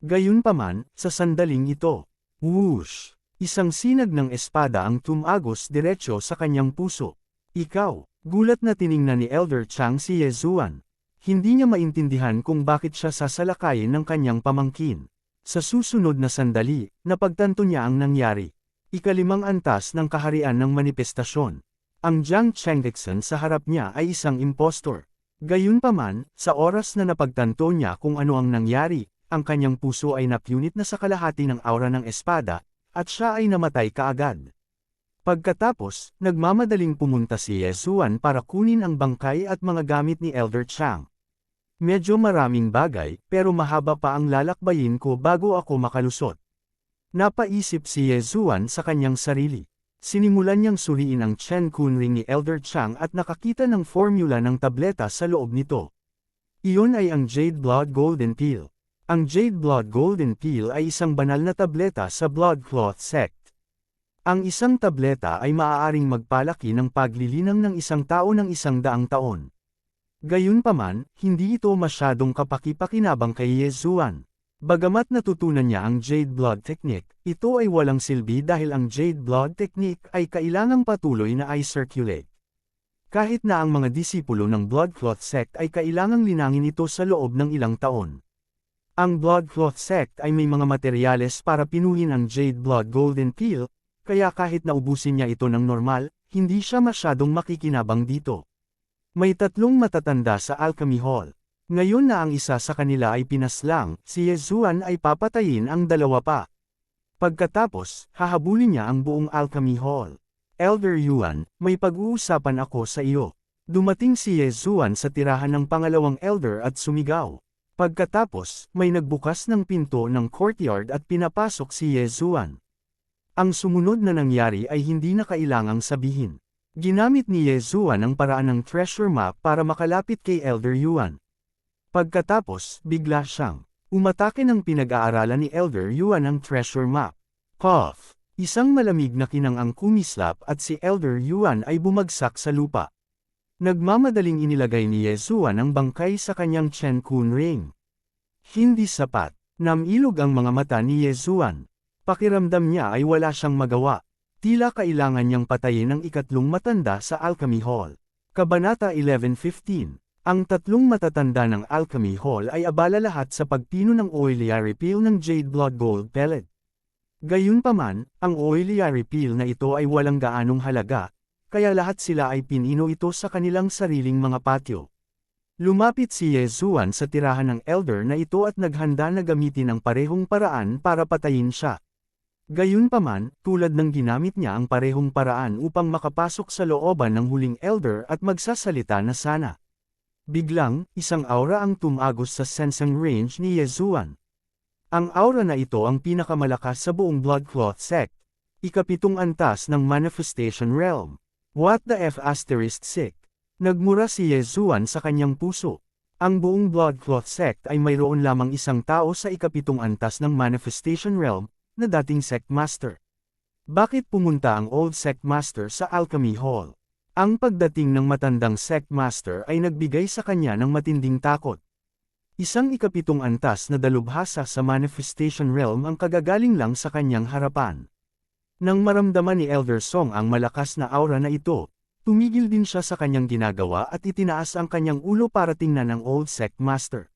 Gayunpaman, sa sandaling ito, whoosh! Isang sinag ng espada ang tumagos diretso sa kanyang puso. Ikaw, gulat na tiningnan ni Elder Chang si Ye Zuan. Hindi niya maintindihan kung bakit siya sasalakayin ng kanyang pamangkin. Sa susunod na sandali, napagtanto niya ang nangyari. Ikalimang antas ng kaharian ng manifestasyon. Ang Jiang Chengdexen sa harap niya ay isang impostor. Gayunpaman, sa oras na napagtanto niya kung ano ang nangyari, ang kanyang puso ay napunit na sa kalahati ng aura ng espada, at siya ay namatay kaagad. Pagkatapos, nagmamadaling pumunta si Ye Zuan para kunin ang bangkay at mga gamit ni Elder Chang. Medyo maraming bagay, pero mahaba pa ang lalakbayin ko bago ako makalusot. Napaisip si Ye Zuan sa kanyang sarili. Sinimulan niyang suriin ang Chen Kunring ni Elder Chang at nakakita ng formula ng tableta sa loob nito. Iyon ay ang Jade Blood Golden Pill. Ang Jade Blood Golden Pill ay isang banal na tableta sa Blood Cloth Sect. Ang isang tableta ay maaaring magpalaki ng paglilinang ng isang tao ng 100 taon. Gayunpaman, hindi ito masyadong kapaki-pakinabang kay Ye Zuan. Bagamat natutunan niya ang Jade Blood Technique, ito ay walang silbi dahil ang Jade Blood Technique ay kailangang patuloy na i-circulate. Kahit na ang mga disipulo ng Blood Cloth Sect ay kailangang linangin ito sa loob ng ilang taon. Ang Blood Cloth Sect ay may mga materyales para pinuhin ang Jade Blood Golden Pill, kaya kahit naubusin niya ito ng normal, hindi siya masyadong makikinabang dito. May tatlong matatanda sa Alchemy Hall. Ngayon na ang isa sa kanila ay pinaslang, si Ye Zuan ay papatayin ang dalawa pa. Pagkatapos, hahabulin niya ang buong Alchemy Hall. Elder Yuan, may pag-uusapan ako sa iyo. Dumating si Ye Zuan sa tirahan ng pangalawang elder at sumigaw. Pagkatapos, may nagbukas ng pinto ng courtyard at pinapasok si Ye Zuan. Ang sumunod na nangyari ay hindi na kailangang sabihin. Ginamit ni Ye Zuan ang paraan ng treasure map para makalapit kay Elder Yuan. Pagkatapos, bigla siyang umatake ng pinag-aaralan ni Elder Yuan ang treasure map. Puff! Isang malamig na kinang ang kumislap at si Elder Yuan ay bumagsak sa lupa. Nagmamadaling inilagay ni Ye Zuan ang bangkay sa kanyang Chen Kunring. Hindi sapat. Namilog ang mga mata ni Ye Zuan. Pakiramdam niya ay wala siyang magawa. Tila kailangan niyang patayin ang ikatlong matanda sa Alchemy Hall. Kabanata 11:15. Ang tatlong matatanda ng Alchemy Hall ay abala lahat sa pagpino ng oily repeal ng Jade Blood Gold Pellet. Gayunpaman, ang oily repeal na ito ay walang gaanong halaga, kaya lahat sila ay pinino ito sa kanilang sariling mga patio. Lumapit si Ye Zuan sa tirahan ng elder na ito at naghanda na gamitin ang parehong paraan para patayin siya. Gayunpaman, tulad ng ginamit niya ang parehong paraan upang makapasok sa looban ng huling elder at magsasalita na sana. Biglang, isang aura ang tumagos sa sensing range ni Ye Zuan. Ang aura na ito ang pinakamalakas sa buong Blood Cloth Sect. Ikapitong antas ng Manifestation Realm. What the F***? Nagmura si Ye Zuan sa kanyang puso. Ang buong Blood Cloth Sect ay mayroon lamang isang tao sa ikapitong antas ng Manifestation Realm, na dating Sect Master. Bakit pumunta ang Old Sect Master sa Alchemy Hall? Ang pagdating ng matandang Sect Master ay nagbigay sa kanya ng matinding takot. Isang ikapitong antas na dalubhasa sa Manifestation Realm ang kagagaling lang sa kanyang harapan. Nang maramdaman ni Elder Song ang malakas na aura na ito, tumigil din siya sa kanyang ginagawa at itinaas ang kanyang ulo para tingnan ang Old Sect Master.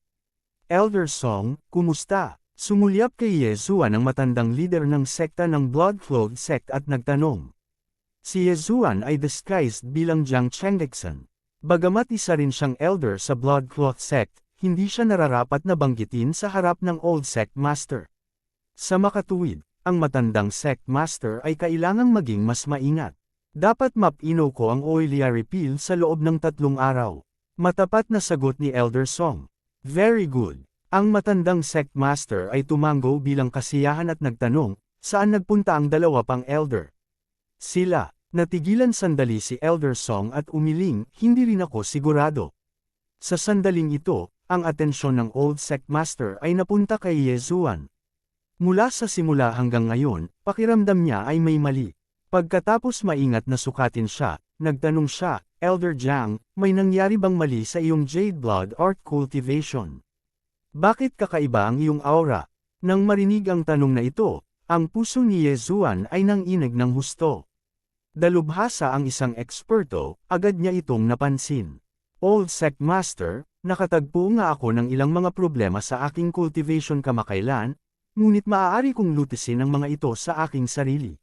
Elder Song, kumusta? Sumulyap kay Ye Zuan ang matandang leader ng sekta ng Blood Cloth Sect at nagtanong. Si Ye Zuan ay disguised bilang Jiang Chengdexen. Bagamat isa rin siyang elder sa Blood Cloth Sect, hindi siya nararapat na banggitin sa harap ng Old Sect Master. Sa makatuwid, ang matandang Sect Master ay kailangang maging mas maingat. Dapat mapino ko ang Oilia refill sa loob ng 3 araw. Matapat na sagot ni Elder Song. Very good. Ang matandang sect master ay tumango bilang kasiyahan at nagtanong, saan nagpunta ang dalawa pang elder? Sila. Natigilan sandali si Elder Song at umiling, hindi rin ako sigurado. Sa sandaling ito, ang atensyon ng old sect master ay napunta kay Ye Zuan. Mula sa simula hanggang ngayon, pakiramdam niya ay may mali. Pagkatapos maingat na sukatin siya, nagtanong siya, Elder Jiang, may nangyari bang mali sa iyong Jade Blood Art Cultivation? Bakit kakaiba ang iyong aura? Nang marinig ang tanong na ito, ang puso ni Ye Zuan ay nanginig ng husto. Dalubhasa ang isang eksperto, agad niya itong napansin. Old Sect Master, nakatagpo nga ako ng ilang mga problema sa aking cultivation kamakailan, ngunit maaari kong lutisin ang mga ito sa aking sarili.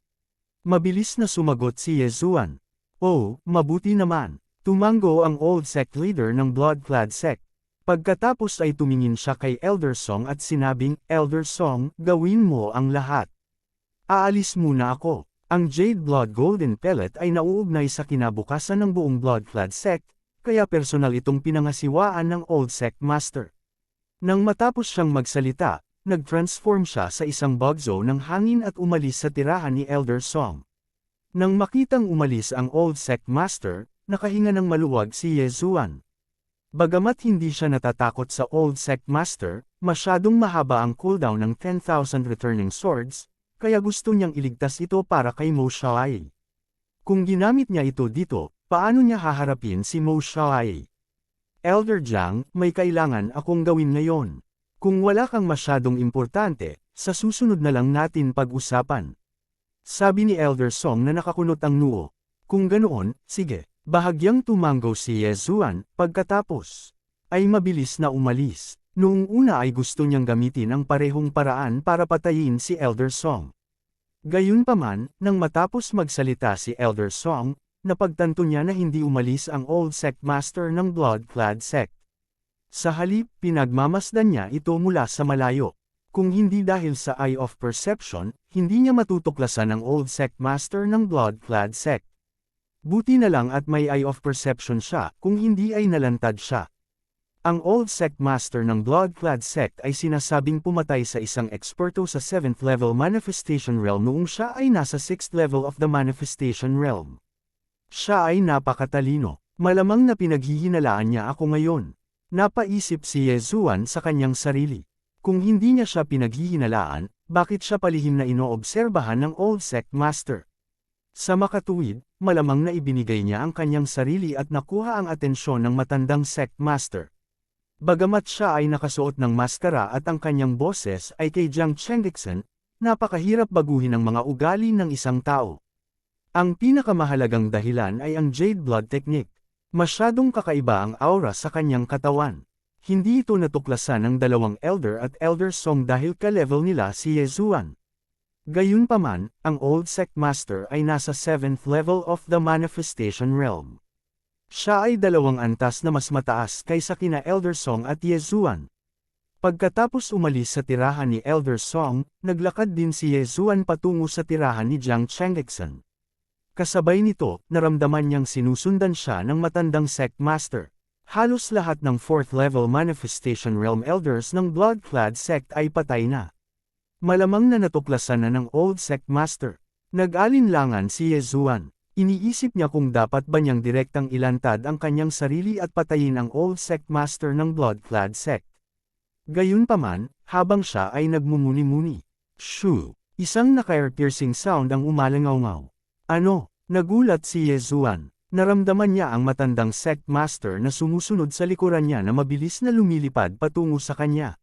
Mabilis na sumagot si Ye Zuan. Oh, mabuti naman. Tumango ang Old Sect leader ng Blood-clad Sect. Pagkatapos ay tumingin siya kay Elder Song at sinabing, Elder Song, gawin mo ang lahat. Aalis muna ako. Ang Jade Blood Golden Pellet ay nauugnay sa kinabukasan ng buong Blood-clad Sect, kaya personal itong pinangasiwaan ng Old Sect Master. Nang matapos siyang magsalita, nag-transform siya sa isang bugzo ng hangin at umalis sa tirahan ni Elder Song. Nang makitang umalis ang Old Sect Master, nakahinga ng maluwag si Ye Zuan. Bagamat hindi siya natatakot sa Old Sect Master, masyadong mahaba ang cooldown ng 10,000 returning swords, kaya gusto niyang iligtas ito para kay Mo Xiaoai. Kung ginamit niya ito dito, paano niya haharapin si Mo Xiaoai? Elder Jiang, may kailangan akong gawin ngayon. Kung wala kang masyadong importante, sa susunod na lang natin pag-usapan. Sabi ni Elder Song na nakakunot ang noo. Kung ganoon, sige. Bahagyang tumango si Ye Zuan, pagkatapos ay mabilis na umalis. Noong una ay gusto niyang gamitin ang parehong paraan para patayin si Elder Song. Gayunpaman, nang matapos magsalita si Elder Song, napagtanto niya na hindi umalis ang Old Sect Master ng Blood-clad Sect. Sa halip, pinagmamasdan niya ito mula sa malayo. Kung hindi dahil sa Eye of Perception, hindi niya matutuklasan ang Old Sect Master ng Blood-clad Sect. Buti na lang at may Eye of Perception siya, kung hindi ay nalantad siya. Ang Old Sect Master ng Blood-clad Sect ay sinasabing pumatay sa isang eksperto sa 7th level Manifestation Realm noong siya ay nasa 6th level of the Manifestation Realm. Siya ay napakatalino. Malamang na pinaghihinalaan niya ako ngayon. Napaisip si Ye Zuan sa kanyang sarili. Kung hindi niya siya pinaghihinalaan, bakit siya palihim na inoobserbahan ng Old Sect Master? Sa makatuwid, malamang na ibinigay niya ang kanyang sarili at nakuha ang atensyon ng matandang Sect Master. Bagamat siya ay nakasuot ng maskara at ang kanyang boses ay kay Jiang Chengdixen, napakahirap baguhin ang mga ugali ng isang tao. Ang pinakamahalagang dahilan ay ang Jade Blood Technique. Masyadong kakaiba ang aura sa kanyang katawan. Hindi ito natuklasan ng dalawang Elder at Elder Song dahil ka-level nila si Ye Zuan. Gayunpaman, ang Old Sect Master ay nasa 7th level of the Manifestation Realm. Siya ay 2 antas na mas mataas kaysa kina Elder Song at Ye Zuan. Pagkatapos umalis sa tirahan ni Elder Song, naglakad din si Ye Zuan patungo sa tirahan ni Jiang Chengdixen. Kasabay nito, naramdaman niyang sinusundan siya ng matandang Sect Master. Halos lahat ng 4th level Manifestation Realm Elders ng Blood-clad Sect ay patay na. Malamang na natuklasan na ng Old Sect Master. Nag-alinlangan si Ye Zuan. Iniisip niya kung dapat ba niyang direktang ilantad ang kanyang sarili at patayin ang Old Sect Master ng Blood-clad Sect. Gayunpaman, habang siya ay nagmumuni-muni. Shoo! Isang naka-ear-piercing sound ang umalangaw-ngaw. Ano? Nagulat si Ye Zuan. Naramdaman niya ang matandang Sect Master na sumusunod sa likuran niya na mabilis na lumilipad patungo sa kanya.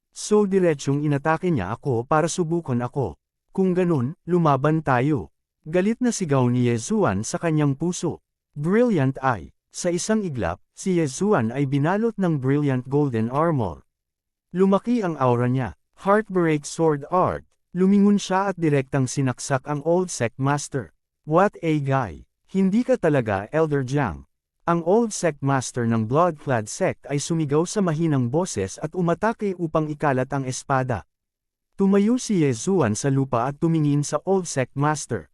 So diretsyong inatake niya ako para subukan ako. Kung ganun, lumaban tayo. Galit na sigaw ni Ye Zuan sa kanyang puso. Brilliant Eye. Sa isang iglap, si Ye Zuan ay binalot ng brilliant golden armor. Lumaki ang aura niya. Heartbreak Sword Art. Lumingon siya at direktang sinaksak ang Old Sect Master. What a guy! Hindi ka talaga Elder Jiang. Ang Old Sect Master ng Blood-clad Sect ay sumigaw sa mahinang boses at umatake upang ikalat ang espada. Tumayo si Ye Zuan sa lupa at tumingin sa Old Sect Master.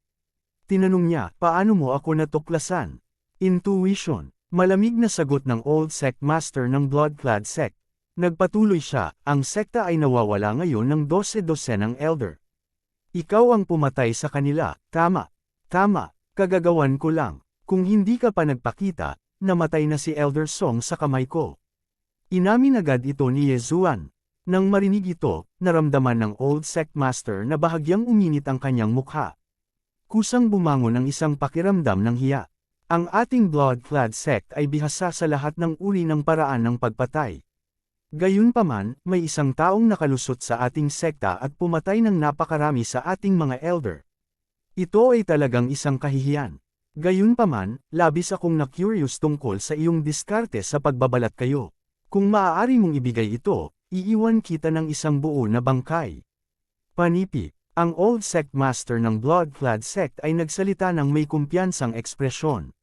Tinanong niya, paano mo ako natuklasan? Intuition. Malamig na sagot ng old sect master ng Blood-clad sect. Nagpatuloy siya, ang sekta ay nawawala ngayon ng 12-dosenang elder. Ikaw ang pumatay sa kanila, tama. Tama, kagagawan ko lang. Kung hindi ka pa nagpakita, namatay na si Elder Song sa kamay ko. Inamin agad ito ni Yezuan. Nang marinig ito, naramdaman ng old sect master na bahagyang uminit ang kanyang mukha. Kusang bumangon ang isang pakiramdam ng hiya. Ang ating Blood-clad sect ay bihasa sa lahat ng uri ng paraan ng pagpatay. Gayunpaman, may isang taong nakalusot sa ating sekta at pumatay ng napakarami sa ating mga elder. Ito ay talagang isang kahihiyan. Gayunpaman, labis akong na-curious tungkol sa iyong diskarte sa pagbabalat kayo. Kung maaari mong ibigay ito, iiwan kita ng isang buo na bangkay. Panipi. Ang old sect master ng Blood-clad sect ay nagsalita ng may kumpiyansang ekspresyon.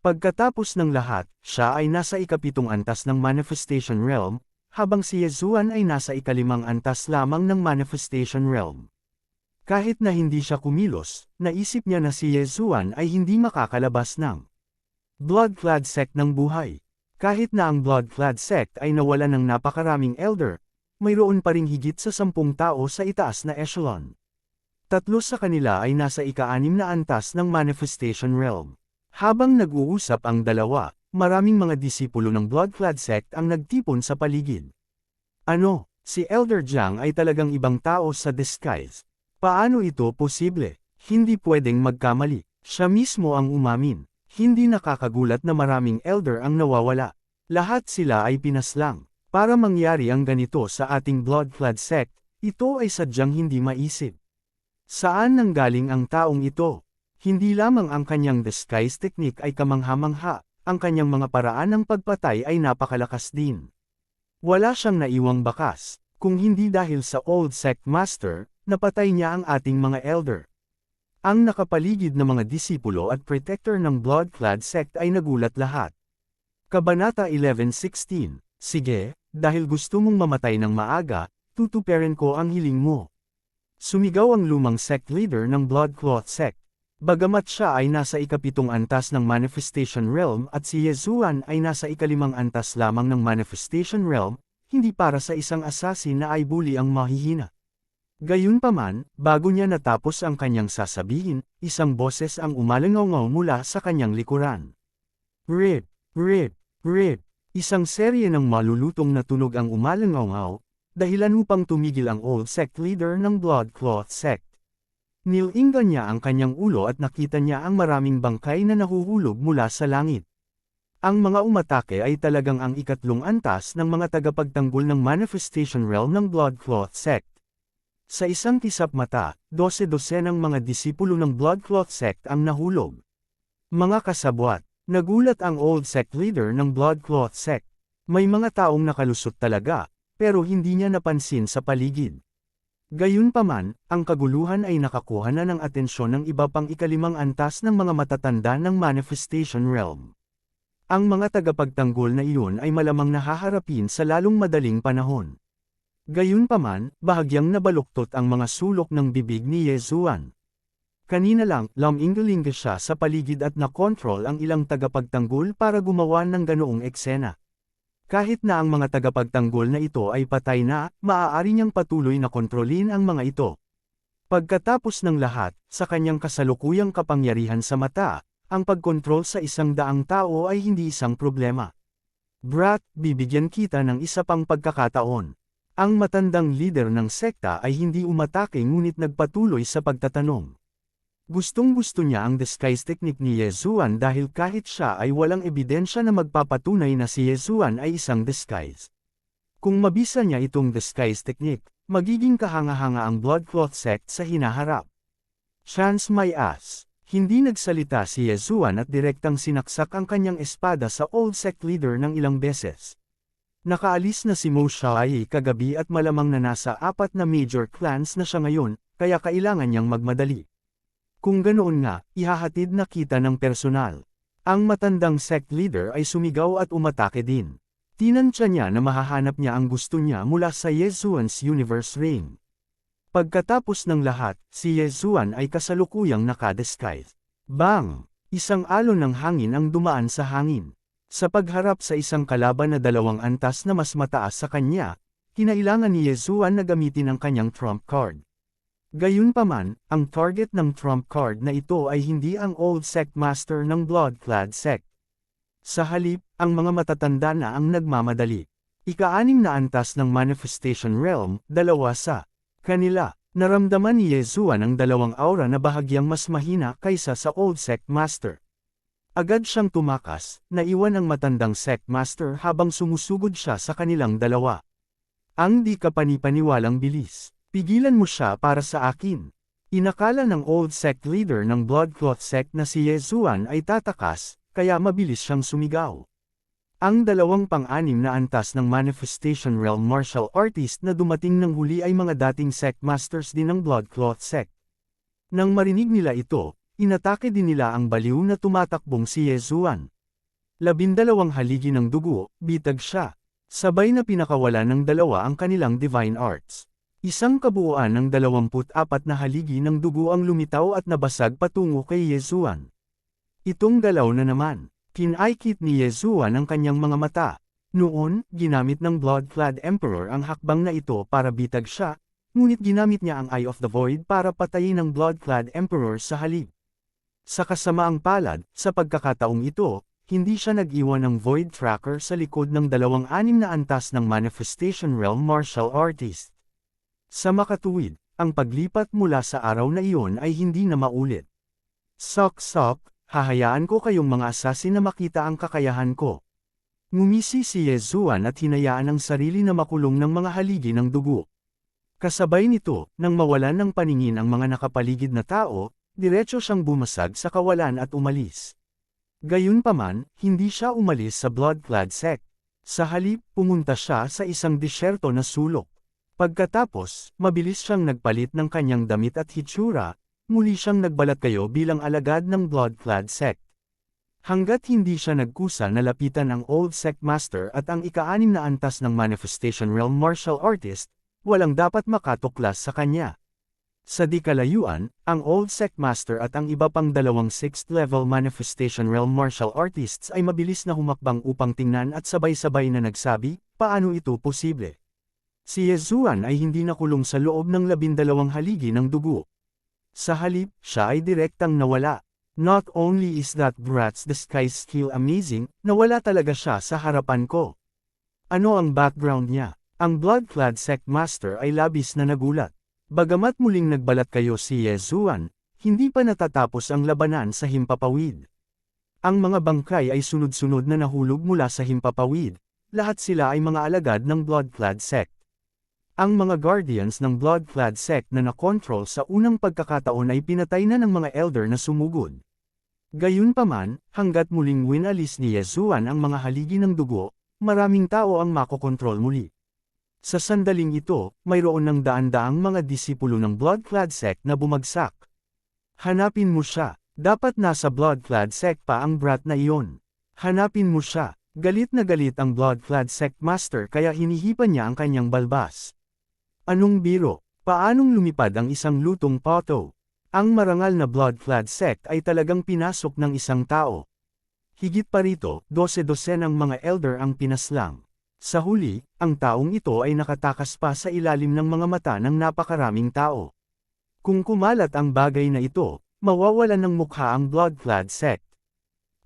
Pagkatapos ng lahat, siya ay nasa ikapitong antas ng Manifestation Realm, habang si Yezuan ay nasa ikalimang antas lamang ng Manifestation Realm. Kahit na hindi siya kumilos, naisip niya na si Yezuan ay hindi makakalabas ng Blood-clad sect ng buhay. Kahit na ang Blood-clad sect ay nawala ng napakaraming elder, mayroon pa ring higit sa 10 tao sa itaas na echelon. 3 sa kanila ay nasa ika-6 na antas ng Manifestation Realm. Habang nag-uusap ang dalawa, maraming mga disipulo ng Blood-clad sect ang nagtipon sa paligid. Ano, si Elder Jiang ay talagang ibang tao sa disguise. Paano ito posible? Hindi pwedeng magkamali. Siya mismo ang umamin. Hindi nakakagulat na maraming elder ang nawawala. Lahat sila ay pinaslang. Para mangyari ang ganito sa ating Blood-clad sect, ito ay sadyang hindi maisip. Saan nanggaling ang taong ito? Hindi lamang ang kanyang disguise technique ay kamangha-mangha, ang kanyang mga paraan ng pagpatay ay napakalakas din. Wala siyang naiwang bakas, kung hindi dahil sa old sect master, napatay niya ang ating mga elder. Ang nakapaligid na mga disipulo at protector ng Blood-clad sect ay nagulat lahat. Kabanata 11:16. Sige, dahil gusto mong mamatay ng maaga, tutuparin ko ang hiling mo. Sumigaw ang lumang sect leader ng Blood-clad sect. Bagamat siya ay nasa ikapitong antas ng Manifestation Realm at si Yezuan ay nasa ikalimang antas lamang ng Manifestation Realm, hindi para sa isang assassin na ay bully ang mahihina. Gayunpaman, bago niya natapos ang kanyang sasabihin, isang boses ang umalangaw mula sa kanyang likuran. Rip, rip, rip. Isang serye ng malulutong na tunog ang umalangaw, dahilan upang tumigil ang old sect leader ng Blood-clad sect. Nilingan niya ang kanyang ulo at nakita niya ang maraming bangkay na nahuhulog mula sa langit. Ang mga umatake ay talagang ang ikatlong antas ng mga tagapagtanggol ng Manifestation Realm ng Blood-clad sect. Sa isang kisap mata, 12-dosenang mga disipulo ng Blood-clad sect ang nahulog. Mga kasabwat, nagulat ang old sect leader ng Blood-clad sect. May mga taong nakalusot talaga, pero hindi niya napansin sa paligid. Gayunpaman, ang kaguluhan ay nakakuha na ng atensyon ng iba pang ikalimang antas ng mga matatanda ng Manifestation Realm. Ang mga tagapagtanggol na iyon ay malamang nahaharapin sa lalong madaling panahon. Gayunpaman, bahagyang nabaluktot ang mga sulok ng bibig ni Yezuan. Kanina lang, luminggaling siya sa paligid at nakontrol ang ilang tagapagtanggol para gumawa ng ganoong eksena. Kahit na ang mga tagapagtanggol na ito ay patay na, maaari niyang patuloy na kontrolin ang mga ito. Pagkatapos ng lahat, sa kanyang kasalukuyang kapangyarihan sa mata, ang pagkontrol sa 100 tao ay hindi isang problema. Brat, bibigyan kita ng isa pang pagkakataon. Ang matandang leader ng sekta ay hindi umatake ngunit nagpatuloy sa pagtatanong. Gustong-gusto niya ang disguise technique ni Yezuan dahil kahit siya ay walang ebidensya na magpapatunay na si Yezuan ay isang disguise. Kung mabisa niya itong disguise technique, magiging kahanga-hanga ang Blood-clad sect sa hinaharap. Chance my ass. Hindi nagsalita si Yezuan at direktang sinaksak ang kanyang espada sa old sect leader ng ilang beses. Nakaalis na si Mo Xiaoyi kagabi at malamang na nasa 4 na major clans na siya ngayon, kaya kailangan niyang magmadali. Kung ganoon nga, ihahatid na kita ng personal. Ang matandang sect leader ay sumigaw at umatake din. Tinansya niya na mahahanap niya ang gusto niya mula sa Yezuan's Universe Ring. Pagkatapos ng lahat, si Yezuan ay kasalukuyang nakadisguise. Bang! Isang alon ng hangin ang dumaan sa hangin. Sa pagharap sa isang kalaban na 2 antas na mas mataas sa kanya, kinailangan ni Yezuan na gamitin ang kanyang trump card. Gayunpaman, ang target ng trump card na ito ay hindi ang old sect master ng Blood-clad sect. Sa halip, ang mga matatanda na ang nagmamadali. Ika-6 na antas ng Manifestation Realm, 2 sa kanila. Naramdaman ni Yezuan ang 2 aura na bahagyang mas mahina kaysa sa old sect master. Agad siyang tumakas, naiwan ang matandang sect master habang sumusugod siya sa kanilang 2. Ang di kapanipaniwalang bilis. Pigilan mo siya para sa akin. Inakala ng old sect leader ng Bloodcloth sect na si Yezuan ay tatakas, kaya mabilis siyang sumigaw. Ang 2 pang-6 na antas ng Manifestation Realm martial artist na dumating ng huli ay mga dating sect masters din ng Bloodcloth sect. Nang marinig nila ito, inatake din nila ang baliw na tumatakbong si Yezuan. 12 haligi ng dugo, bitag siya. Sabay na pinakawala ng 2 ang kanilang divine arts. Isang kabuuan ng 24 na haligi ng dugo ang lumitaw at nabasag patungo kay Yezuan. Itong galaw na naman. Kinaikit ni Yezuan ang kanyang mga mata. Noon, ginamit ng Blood-clad Emperor ang hakbang na ito para bitag siya, ngunit ginamit niya ang Eye of the Void para patayin ang Blood-clad Emperor sa halip. Sa kasamaang palad, sa pagkakataong ito, hindi siya nag-iwan ng Void Tracker sa likod ng 2 6 na antas ng Manifestation Realm martial artist. Sa makatuwid, ang paglipat mula sa araw na iyon ay hindi na maulit. Sok-sok, hahayaan ko kayong mga assassin na makita ang kakayahan ko. Ngumisi si Yezuan at hinayaan ang sarili na makulong ng mga haligi ng dugo. Kasabay nito, nang mawalan ng paningin ang mga nakapaligid na tao, diretso siyang bumasag sa kawalan at umalis. Gayunpaman, hindi siya umalis sa Blood-clad sect. Sa halip, pumunta siya sa isang disyerto na sulok. Pagkatapos, mabilis siyang nagpalit ng kanyang damit at hitsura, muli siyang nagbalat kayo bilang alagad ng Blood-clad sect. Hanggat hindi siya nagkusa na lapitan ang old sect master at ang ika-6 na antas ng Manifestation Realm martial artist, walang dapat makatuklas sa kanya. Sa di kalayuan, ang old sect master at ang iba pang 2 6th level Manifestation Realm martial artists ay mabilis na humakbang upang tingnan at sabay-sabay na nagsabi, paano ito posible? Si Yezuan ay hindi nakulong sa loob ng 12 haligi ng dugo. Sa halip, siya ay direktang nawala. Not only is that brat's disguise skill amazing, nawala talaga siya sa harapan ko. Ano ang background niya? Ang Blood-clad sect master ay labis na nagulat. Bagamat muling nagbalat kayo si Yezuan, hindi pa natatapos ang labanan sa himpapawid. Ang mga bangkay ay sunod-sunod na nahulog mula sa himpapawid. Lahat sila ay mga alagad ng Blood-clad sect. Ang mga guardians ng Blood-clad sect na nakontrol sa unang pagkakataon ay pinatay na ng mga elder na sumugod. Gayunpaman, hanggat muling winalis ni Yezuan ang mga haligi ng dugo, maraming tao ang makokontrol muli. Sa sandaling ito, mayroon ng daan-daang mga disipulo ng Blood-clad sect na bumagsak. Hanapin mo siya. Dapat nasa Blood-clad sect pa ang brat na iyon. Hanapin mo siya. Galit na galit ang Blood-clad sect master kaya hinihipan niya ang kanyang balbas. Anong biro? Paanong lumipad ang isang lutong poto? Ang marangal na Blood-clad sect ay talagang pinasok ng isang tao. Higit pa rito, 12 ng mga elder ang pinaslang. Sa huli, ang taong ito ay nakatakas pa sa ilalim ng mga mata ng napakaraming tao. Kung kumalat ang bagay na ito, mawawalan ng mukha ang Blood-clad sect.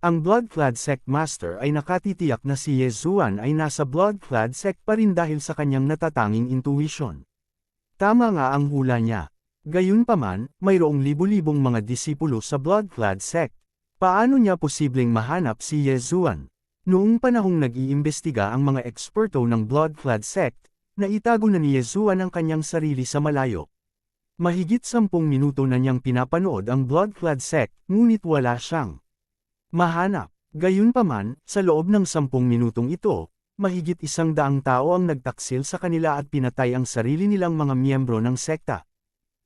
Ang Blood-clad sect master ay nakatitiyak na si Yezuan ay nasa Blood-clad sect pa rin dahil sa kanyang natatanging intuition. Tama nga ang hula niya. Gayunpaman, mayroong libu-libong mga disipulo sa Blood-clad sect. Paano niya posibleng mahanap si Yezuan? Noong panahong nag-iimbestiga ang mga eksperto ng Blood-clad sect, naitago na ni Yezuan ang kanyang sarili sa malayo. Mahigit 10 minuto na niyang pinapanood ang Blood-clad sect, ngunit wala siyang mahanap. Gayunpaman, sa loob ng 10 minutong ito, mahigit 100 tao ang nagtaksil sa kanila at pinatay ang sarili nilang mga miyembro ng sekta.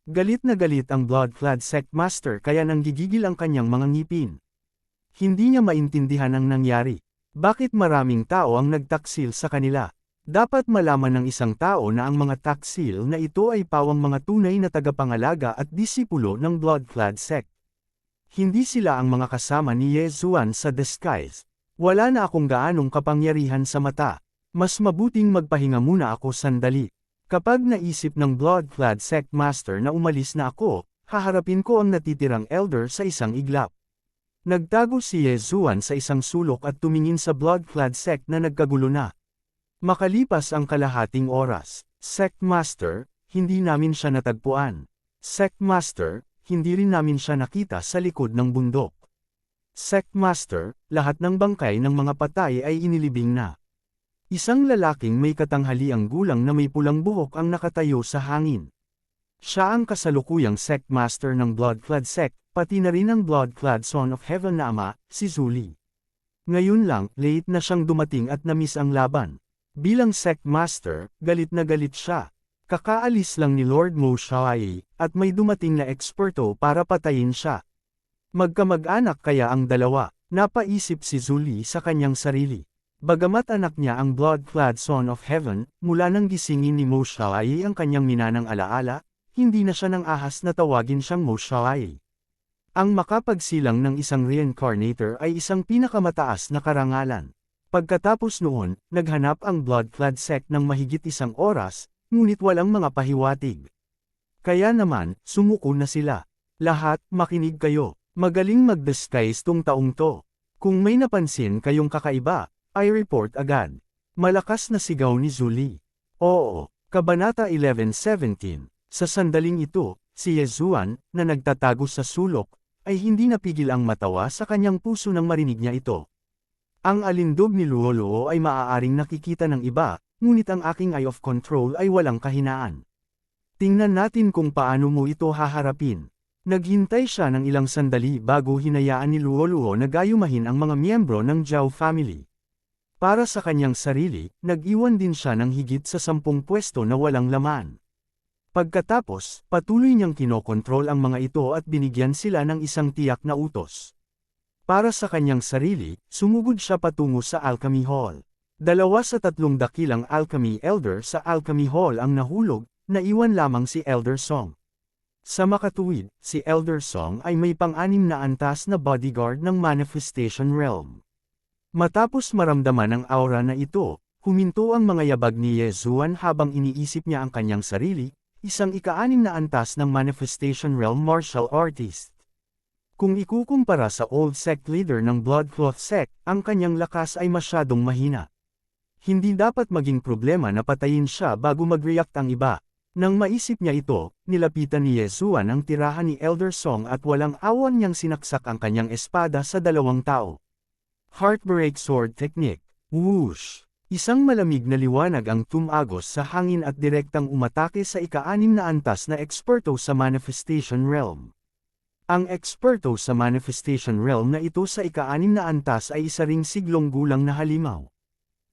Galit na galit ang Blood-clad sect master kaya nanggigigil ang kanyang mga ngipin. Hindi niya maintindihan ang nangyari. Bakit maraming tao ang nagtaksil sa kanila? Dapat malaman ng isang tao na ang mga taksil na ito ay pawang mga tunay na tagapangalaga at disipulo ng blood-clad sect. Hindi sila ang mga kasama ni Yezuan sa disguise. Wala na akong gaanong kapangyarihan sa mata. Mas mabuting magpahinga muna ako sandali. Kapag naisip ng blood-clad sect master na umalis na ako, haharapin ko ang natitirang elder sa isang iglap. Nagtago si Yezuan sa isang sulok at tumingin sa blood-clad sect na nagkagulo na. Makalipas ang kalahating oras, Sect Master, hindi namin siya natagpuan. Sect Master, hindi rin namin siya nakita sa likod ng bundok. Sect Master, lahat ng bangkay ng mga patay ay inilibing na. Isang lalaking may katanghaliang gulang na may pulang buhok ang nakatayo sa hangin. Siya ang kasalukuyang Sect Master ng Blood-clad Sect, pati na rin ang Blood-clad Son of Heaven na ama, si Zuli. Ngayon lang, late na siyang dumating at namiss ang laban. Bilang Sect Master, galit na galit siya. Kakaalis lang ni Lord Mo Xiaoyi, at may dumating na eksperto para patayin siya. Magkamag-anak kaya ang dalawa, napaisip si Zuli sa kanyang sarili. Bagamat anak niya ang blood-clad Son of Heaven, mula nang gisingin ni Mo Xiaoyi ang kanyang minanang alaala, hindi na siya nang ahas na tawagin siyang Mo Xiaoyi. Ang makapagsilang ng isang reincarnator ay isang pinakamataas na karangalan. Pagkatapos noon, naghanap ang blood-clad sect ng mahigit isang oras, ngunit walang mga pahiwatig. Kaya naman, sumuko na sila. Lahat, makinig kayo. Magaling mag-disguise tong taong to. Kung may napansin kayong kakaiba, ay report agad. Malakas na sigaw ni Zuli. Oo, Kabanata 11:17. Sa sandaling ito, si Yezuan, na nagtatago sa sulok, ay hindi napigil ang matawa sa kanyang puso nang marinig niya ito. Ang alindog ni Luoluo ay maaaring nakikita ng iba, ngunit ang aking eye of control ay walang kahinaan. Tingnan natin kung paano mo ito haharapin. Naghintay siya ng ilang sandali bago hinayaan ni Luoluo na gayumahin ang mga miyembro ng Zhao family. Para sa kanyang sarili, nag-iwan din siya ng higit sa 10 pwesto na walang laman. Pagkatapos, patuloy niyang kinokontrol ang mga ito at binigyan sila ng isang tiyak na utos. Para sa kanyang sarili, sumugod siya patungo sa Alchemy Hall. 2 sa 3 dakilang Alchemy Elder sa Alchemy Hall ang nahulog, naiwan lamang si Elder Song. Sa makatuwid, si Elder Song ay may pang-6 na antas na bodyguard ng Manifestation Realm. Matapos maramdaman ang aura na ito, huminto ang mga yabag ni Yezuan habang iniisip niya ang kanyang sarili, isang ika-6 na antas ng Manifestation Realm martial artist. Kung ikukumpara sa old sect leader ng Bloodcloth sect, ang kanyang lakas ay masyadong mahina. Hindi dapat maging problema na patayin siya bago mag-react ang iba. Nang maisip niya ito, nilapitan ni Yezuan ang tirahan ni Elder Song at walang awan niyang sinaksak ang kanyang espada sa 2 tao. Heartbreak Sword Technique. Whoosh! Isang malamig na liwanag ang tumagos sa hangin at direktang umatake sa ika-6 na antas na eksperto sa Manifestation Realm. Ang eksperto sa Manifestation Realm na ito sa ika-6 na antas ay isa ring siglong gulang na halimaw.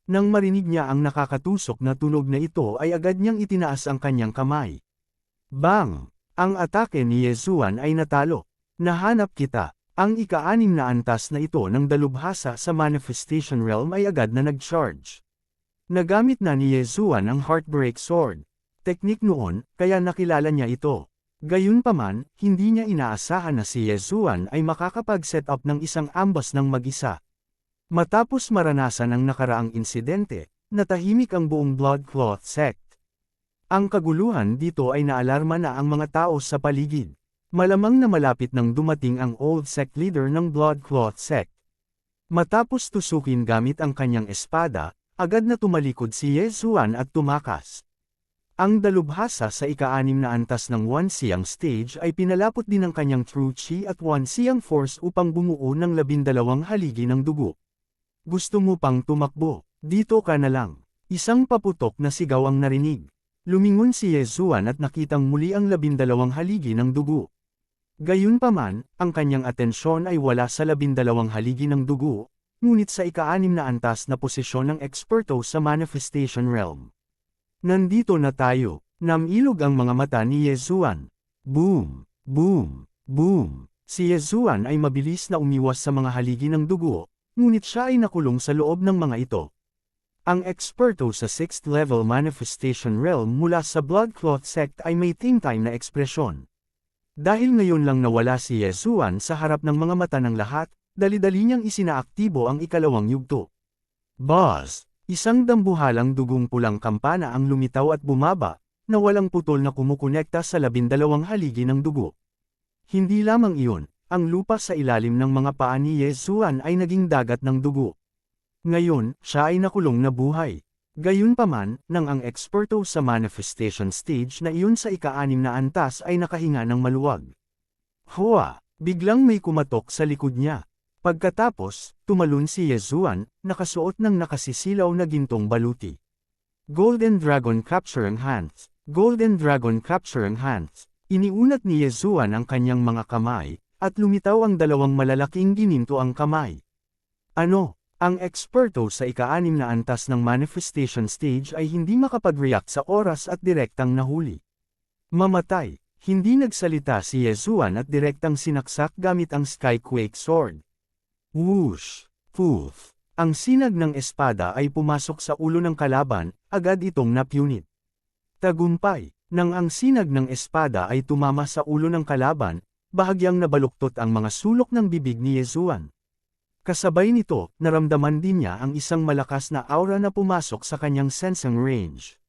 Nang marinig niya ang nakakatusok na tunog na ito ay agad niyang itinaas ang kanyang kamay. Bang! Ang atake ni Yezuan ay natalo. Nahanap kita. Ang ika-6 na antas na ito ng dalubhasa sa Manifestation Realm ay agad na nag-charge. Nagamit na ni Yezuan ang Heartbreak Sword. Teknik noon, kaya nakilala niya ito. Gayunpaman, hindi niya inaasahan na si Yezuan ay makakapag-set up ng isang ambas ng mag-isa. Matapos maranasan ang nakaraang insidente, natahimik ang buong Bloodcloth sect. Ang kaguluhan dito ay naalarma na ang mga tao sa paligid. Malamang na malapit nang dumating ang old sect leader ng Bloodcloth sect. Matapos tusukin gamit ang kanyang espada, agad na tumalikod si Yezuan at tumakas. Ang dalubhasa sa ika-6 na antas ng Wan Xiang stage ay pinalapot din ng kanyang True Chi at Wan Xiang Force upang bumuo ng 12 haligi ng dugo. Gusto mo pang tumakbo? Dito ka na lang. Isang paputok na sigaw ang narinig. Lumingon si Yezuan at nakitang muli ang 12 haligi ng dugo. Gayunpaman, ang kanyang atensyon ay wala sa 12 haligi ng dugo, ngunit sa ika-6 na antas na posisyon ng eksperto sa Manifestation Realm. Nandito na tayo. Namilog ang mga mata ni Yezuan. Boom! Boom! Boom! Si Yezuan ay mabilis na umiwas sa mga haligi ng dugo, ngunit siya ay nakulong sa loob ng mga ito. Ang eksperto sa 6th level manifestation realm mula sa Blood Cloth Sect ay may think time na ekspresyon. Dahil ngayon lang nawala si Yesuan sa harap ng mga mata ng lahat, dali-dali niyang isinaaktibo ang ikalawang yugto. Buzz! Isang dambuhalang dugong pulang kampana ang lumitaw at bumaba, na walang putol na kumukonekta sa 12 haligi ng dugo. Hindi lamang iyon, ang lupa sa ilalim ng mga paa ni Yesuan ay naging dagat ng dugo. Ngayon, siya ay nakulong na buhay. Gayunpaman, nang ang eksperto sa manifestation stage na iyon sa ika-6 na antas ay nakahinga ng maluwag. Hoa! Biglang may kumatok sa likod niya. Pagkatapos, tumalon si Yesuan, nakasuot ng nakasisilaw na gintong baluti. Golden Dragon Capturing Hands. Golden Dragon Capturing Hands. Iniunat ni Yesuan ang kanyang mga kamay, at lumitaw ang dalawang malalaking ginintoang kamay. Ano? Ang eksperto sa ika-6 na antas ng manifestation stage ay hindi makapag-react sa oras at direktang nahuli. Mamatay. Hindi nagsalita si Yesuan at direktang sinaksak gamit ang Skyquake Sword. Whoosh! Poof! Ang sinag ng espada ay pumasok sa ulo ng kalaban, agad itong napunit. Tagumpay! Nang ang sinag ng espada ay tumama sa ulo ng kalaban, bahagyang nabaluktot ang mga sulok ng bibig ni Yesuan. Kasabay nito, naramdaman din niya ang isang malakas na aura na pumasok sa kanyang sensing range.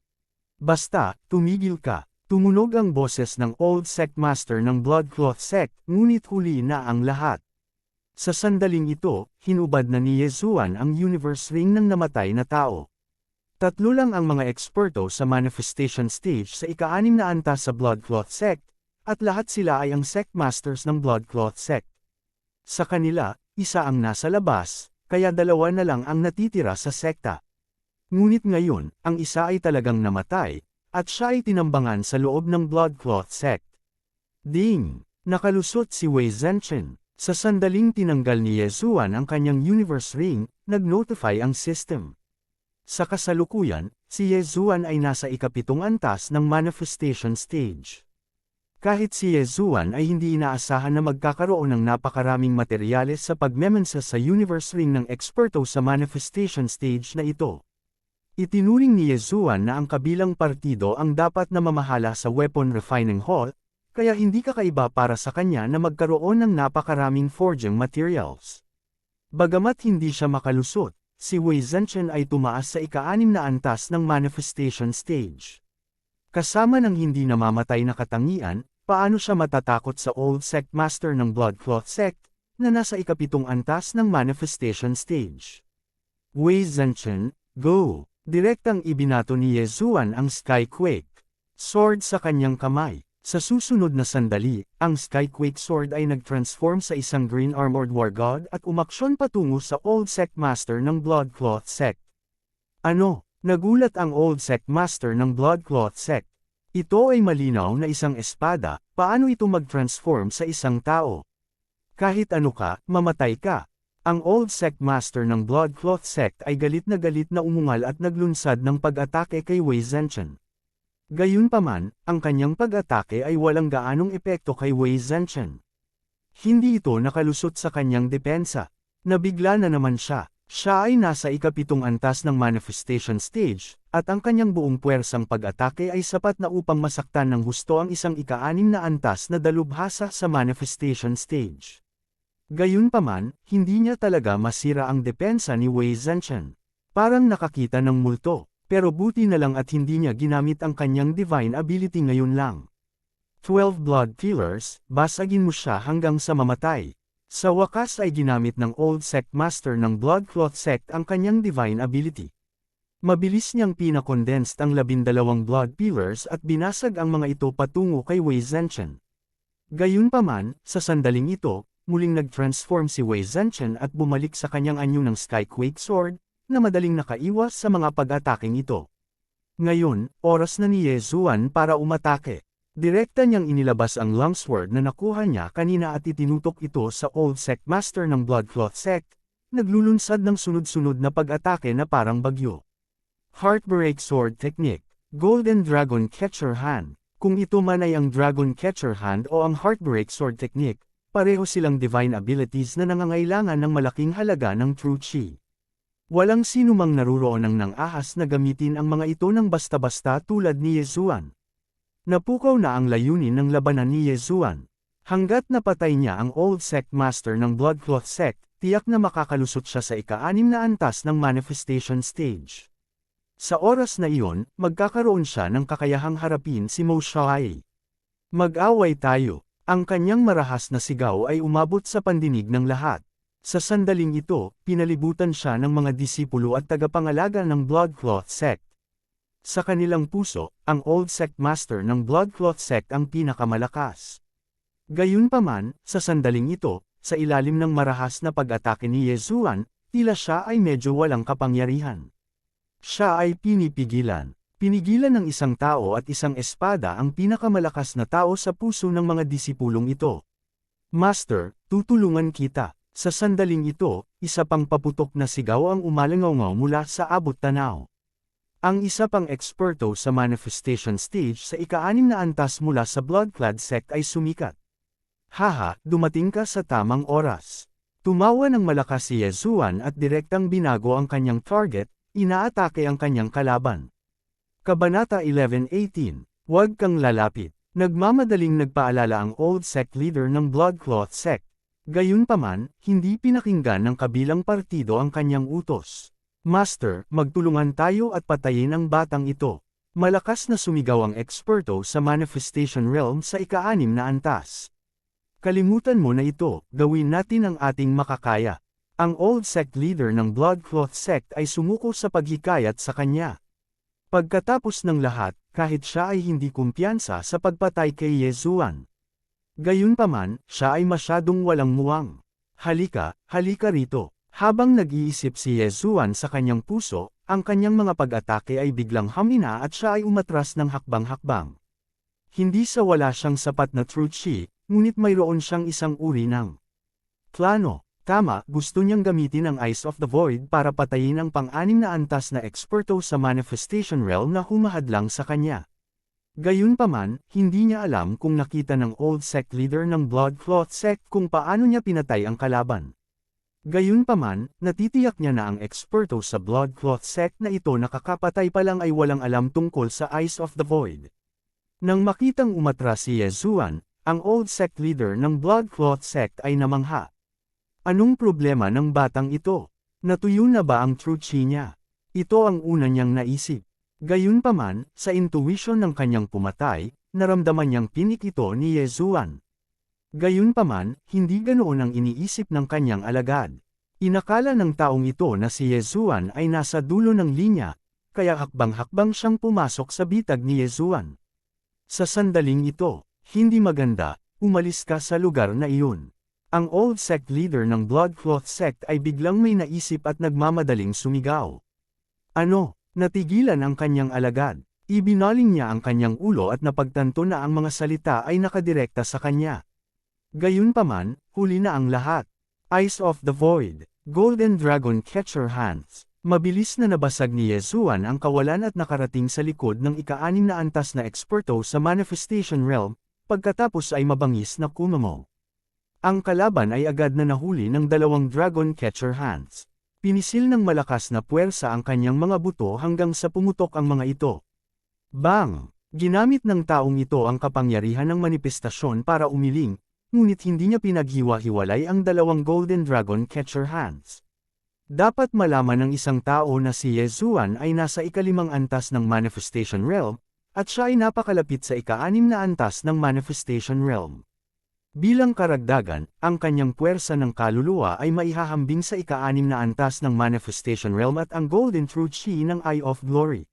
Basta, tumigil ka. Tumunog ang boses ng Old Sect Master ng Blood Cloth Sect, ngunit huli na ang lahat. Sa sandaling ito, hinubad na ni Yesuan ang universe ring ng namatay na tao. 3 lang ang mga eksperto sa manifestation stage sa ika-6 na antas sa Blood Cloth Sect, at lahat sila ay ang Sect Masters ng Blood Cloth Sect. Sa kanila, isa ang nasa labas, kaya 2 na lang ang natitira sa sekta. Ngunit ngayon, ang isa ay talagang namatay, at siya ay tinambangan sa loob ng Blood Cloth Sect. Ding! Nakalusot si Wei Zhenchen. Sa sandaling tinanggal ni Yesuan ang kanyang universe ring, nag-notify ang system. Sa kasalukuyan, si Yesuan ay nasa ika-7 antas ng manifestation stage. Kahit si Yesuan ay hindi inaasahan na magkakaroon ng napakaraming materyales sa pagmemensa sa universe ring ng eksperto sa manifestation stage na ito. Itinuring ni Yesuan na ang kabilang partido ang dapat na mamahala sa Weapon Refining Hall, kaya hindi kakaiba para sa kanya na magkaroon ng napakaraming forging materials. Bagamat hindi siya makalusot, si Wei Zhenchen ay tumaas sa ika-6 na antas ng manifestation stage. Kasama ng hindi namamatay na katangian, paano siya matatakot sa Old Sect Master ng Blood Cloth Sect, na nasa ika-7 antas ng manifestation stage? Wei Zhenchen, go! Direktang ibinato ni Yesuan ang Skyquake Sword sa kanyang kamay. Sa susunod na sandali, ang Skyquake Sword ay nag-transform sa isang Green Armored War God at umaksyon patungo sa Old Sect Master ng Blood Cloth Sect. Ano? Nagulat ang Old Sect Master ng Blood Cloth Sect. Ito ay malinaw na isang espada, paano ito mag-transform sa isang tao? Kahit ano ka, mamatay ka. Ang Old Sect Master ng Blood Cloth Sect ay galit na umungal at naglunsad ng pag-atake kay Wei Zhenchen. Gayunpaman, ang kanyang pag-atake ay walang gaanong epekto kay Wei Zhenchen. Hindi ito nakalusot sa kanyang depensa. Nabigla na naman siya. Siya ay nasa ika-7 antas ng manifestation stage, at ang kanyang buong puwersang pag-atake ay sapat na upang masaktan ng husto ang isang ika-6 na antas na dalubhasa sa manifestation stage. Gayunpaman, hindi niya talaga masira ang depensa ni Wei Zhenchen. Parang nakakita ng multo, pero buti na lang at hindi niya ginamit ang kanyang divine ability ngayon lang. 12 blood pillars, basagin mo siya hanggang sa mamatay. Sa wakas ay ginamit ng Old Sect Master ng Blood Cloth Sect ang kanyang divine ability. Mabilis niyang pinakondensed ang 12 blood pillars at binasag ang mga ito patungo kay Wei Zhenchen. Gayunpaman, sa sandaling ito, muling nag-transform si Wei Zhenchen at bumalik sa kanyang anyo ng Skyquake Sword, na madaling nakaiwas sa mga pag-ataking ito. Ngayon, oras na ni Yesuan para umatake. Direkta niyang inilabas ang longsword na nakuha niya kanina at itinutok ito sa Old Sect Master ng Blood Cloth Sect, naglulunsad ng sunod-sunod na pag-atake na parang bagyo. Heartbreak Sword Technique, Golden Dragon Catcher Hand. Kung ito man ay ang Dragon Catcher Hand o ang Heartbreak Sword Technique, pareho silang divine abilities na nangangailangan ng malaking halaga ng true chi. Walang sinumang naruroonang nang ahas na gamitin ang mga ito ng basta-basta tulad ni Yezuan. Napukaw na ang layunin ng labanan ni Yezuan. Hanggat napatay niya ang old sect master ng Bloodcloth sect, tiyak na makakalusot siya sa ika-6 na antas ng manifestation stage. Sa oras na iyon, magkakaroon siya ng kakayahang harapin si Mo Xiaoai. Mag-away tayo. Ang kanyang marahas na sigaw ay umabot sa pandinig ng lahat. Sa sandaling ito, pinalibutan siya ng mga disipulo at tagapangalaga ng Bloodcloth sect. Sa kanilang puso, ang old sect master ng Bloodcloth sect ang pinakamalakas. Gayunpaman, sa sandaling ito, sa ilalim ng marahas na pag-atake ni Yezuan, tila siya ay medyo walang kapangyarihan. Siya ay pinipigilan. Pinigilan ng isang tao at isang espada ang pinakamalakas na tao sa puso ng mga disipulong ito. Master, tutulungan kita. Sa sandaling ito, isa pang paputok na sigaw ang umalangaw mula sa abot tanaw. Ang isa pang eksperto sa manifestation stage sa ika-6 na antas mula sa Bloodclad sect ay sumikat. Haha, dumating ka sa tamang oras. Tumawa ng malakas si Yezuan at direktang binago ang kanyang target, inaatake ang kanyang kalaban. Kabanata 11:18, Huwag kang lalapit. Nagmamadaling nagpaalala ang old sect leader ng Bloodcloth sect. Gayunpaman, hindi pinakinggan ng kabilang partido ang kanyang utos. Master, magtulungan tayo at patayin ang batang ito. Malakas na sumigaw ang eksperto sa manifestation realm sa ika-6 na antas. Kalimutan mo na ito, gawin natin ang ating makakaya. Ang old sect leader ng Bloodcloth sect ay sumuko sa paghikayat sa kanya. Pagkatapos ng lahat, kahit siya ay hindi kumpiyansa sa pagpatay kay Yezuan. Gayunpaman, siya ay masyadong walang muwang. Halika rito. Habang nag-iisip si Yezuan sa kanyang puso, ang kanyang mga pag-atake ay biglang hamina at siya ay umatras ng hakbang-hakbang. Hindi sa wala siyang sapat na truth chi, ngunit mayroon siyang isang uri ng plano. Tama, gusto niyang gamitin ang Eyes of the Void para patayin ang pang-6 na antas na eksperto sa manifestation realm na humahadlang sa kanya. Gayunpaman, hindi niya alam kung nakita ng old sect leader ng Bloodcloth sect kung paano niya pinatay ang kalaban. Gayunpaman, natitiyak niya na ang eksperto sa Bloodcloth sect na ito nakakapatay pa lang ay walang alam tungkol sa Eyes of the Void. Nang makitang umatras si Yezuan, ang old sect leader ng Bloodcloth sect ay namangha. Anong problema ng batang ito? Natuyo na ba ang true chi niya? Ito ang una niyang naisip. Gayunpaman, sa intuition ng kanyang pumatay, naramdaman niyang pinik ito ni Yezuan. Gayunpaman, hindi ganoon ang iniisip ng kanyang alagad. Inakala ng taong ito na si Yezuan ay nasa dulo ng linya, kaya hakbang-hakbang siyang pumasok sa bitag ni Yezuan. Sa sandaling ito, hindi maganda, umalis ka sa lugar na iyon. Ang old sect leader ng Bloodcloth sect ay biglang may naisip at nagmamadaling sumigaw. Ano? Natigilan ang kanyang alagad. Ibinaling niya ang kanyang ulo at napagtanto na ang mga salita ay nakadirekta sa kanya. Gayunpaman, huli na ang lahat. Eyes of the Void, Golden Dragon Catcher Hands. Mabilis na nabasag ni Yezuan ang kawalan at nakarating sa likod ng ika-6 na antas na eksperto sa manifestation realm, pagkatapos ay mabangis na kumamo. Ang kalaban ay agad na nahuli ng 2 Dragon Catcher Hands. Pinisil ng malakas na puwersa ang kanyang mga buto hanggang sa pumutok ang mga ito. Bang! Ginamit ng taong ito ang kapangyarihan ng manifestasyon para umiling, ngunit hindi niya pinaghiwa-hiwalay ang 2 Golden Dragon Catcher Hands. Dapat malaman ng isang tao na si Yezuan ay nasa ika-5 antas ng manifestation realm, at siya ay napakalapit sa ika-6 na antas ng manifestation realm. Bilang karagdagan, ang kanyang puwersa ng kaluluwa ay maihahambing sa ika-6 na antas ng manifestation realm at ang golden true chi ng Eye of Glory.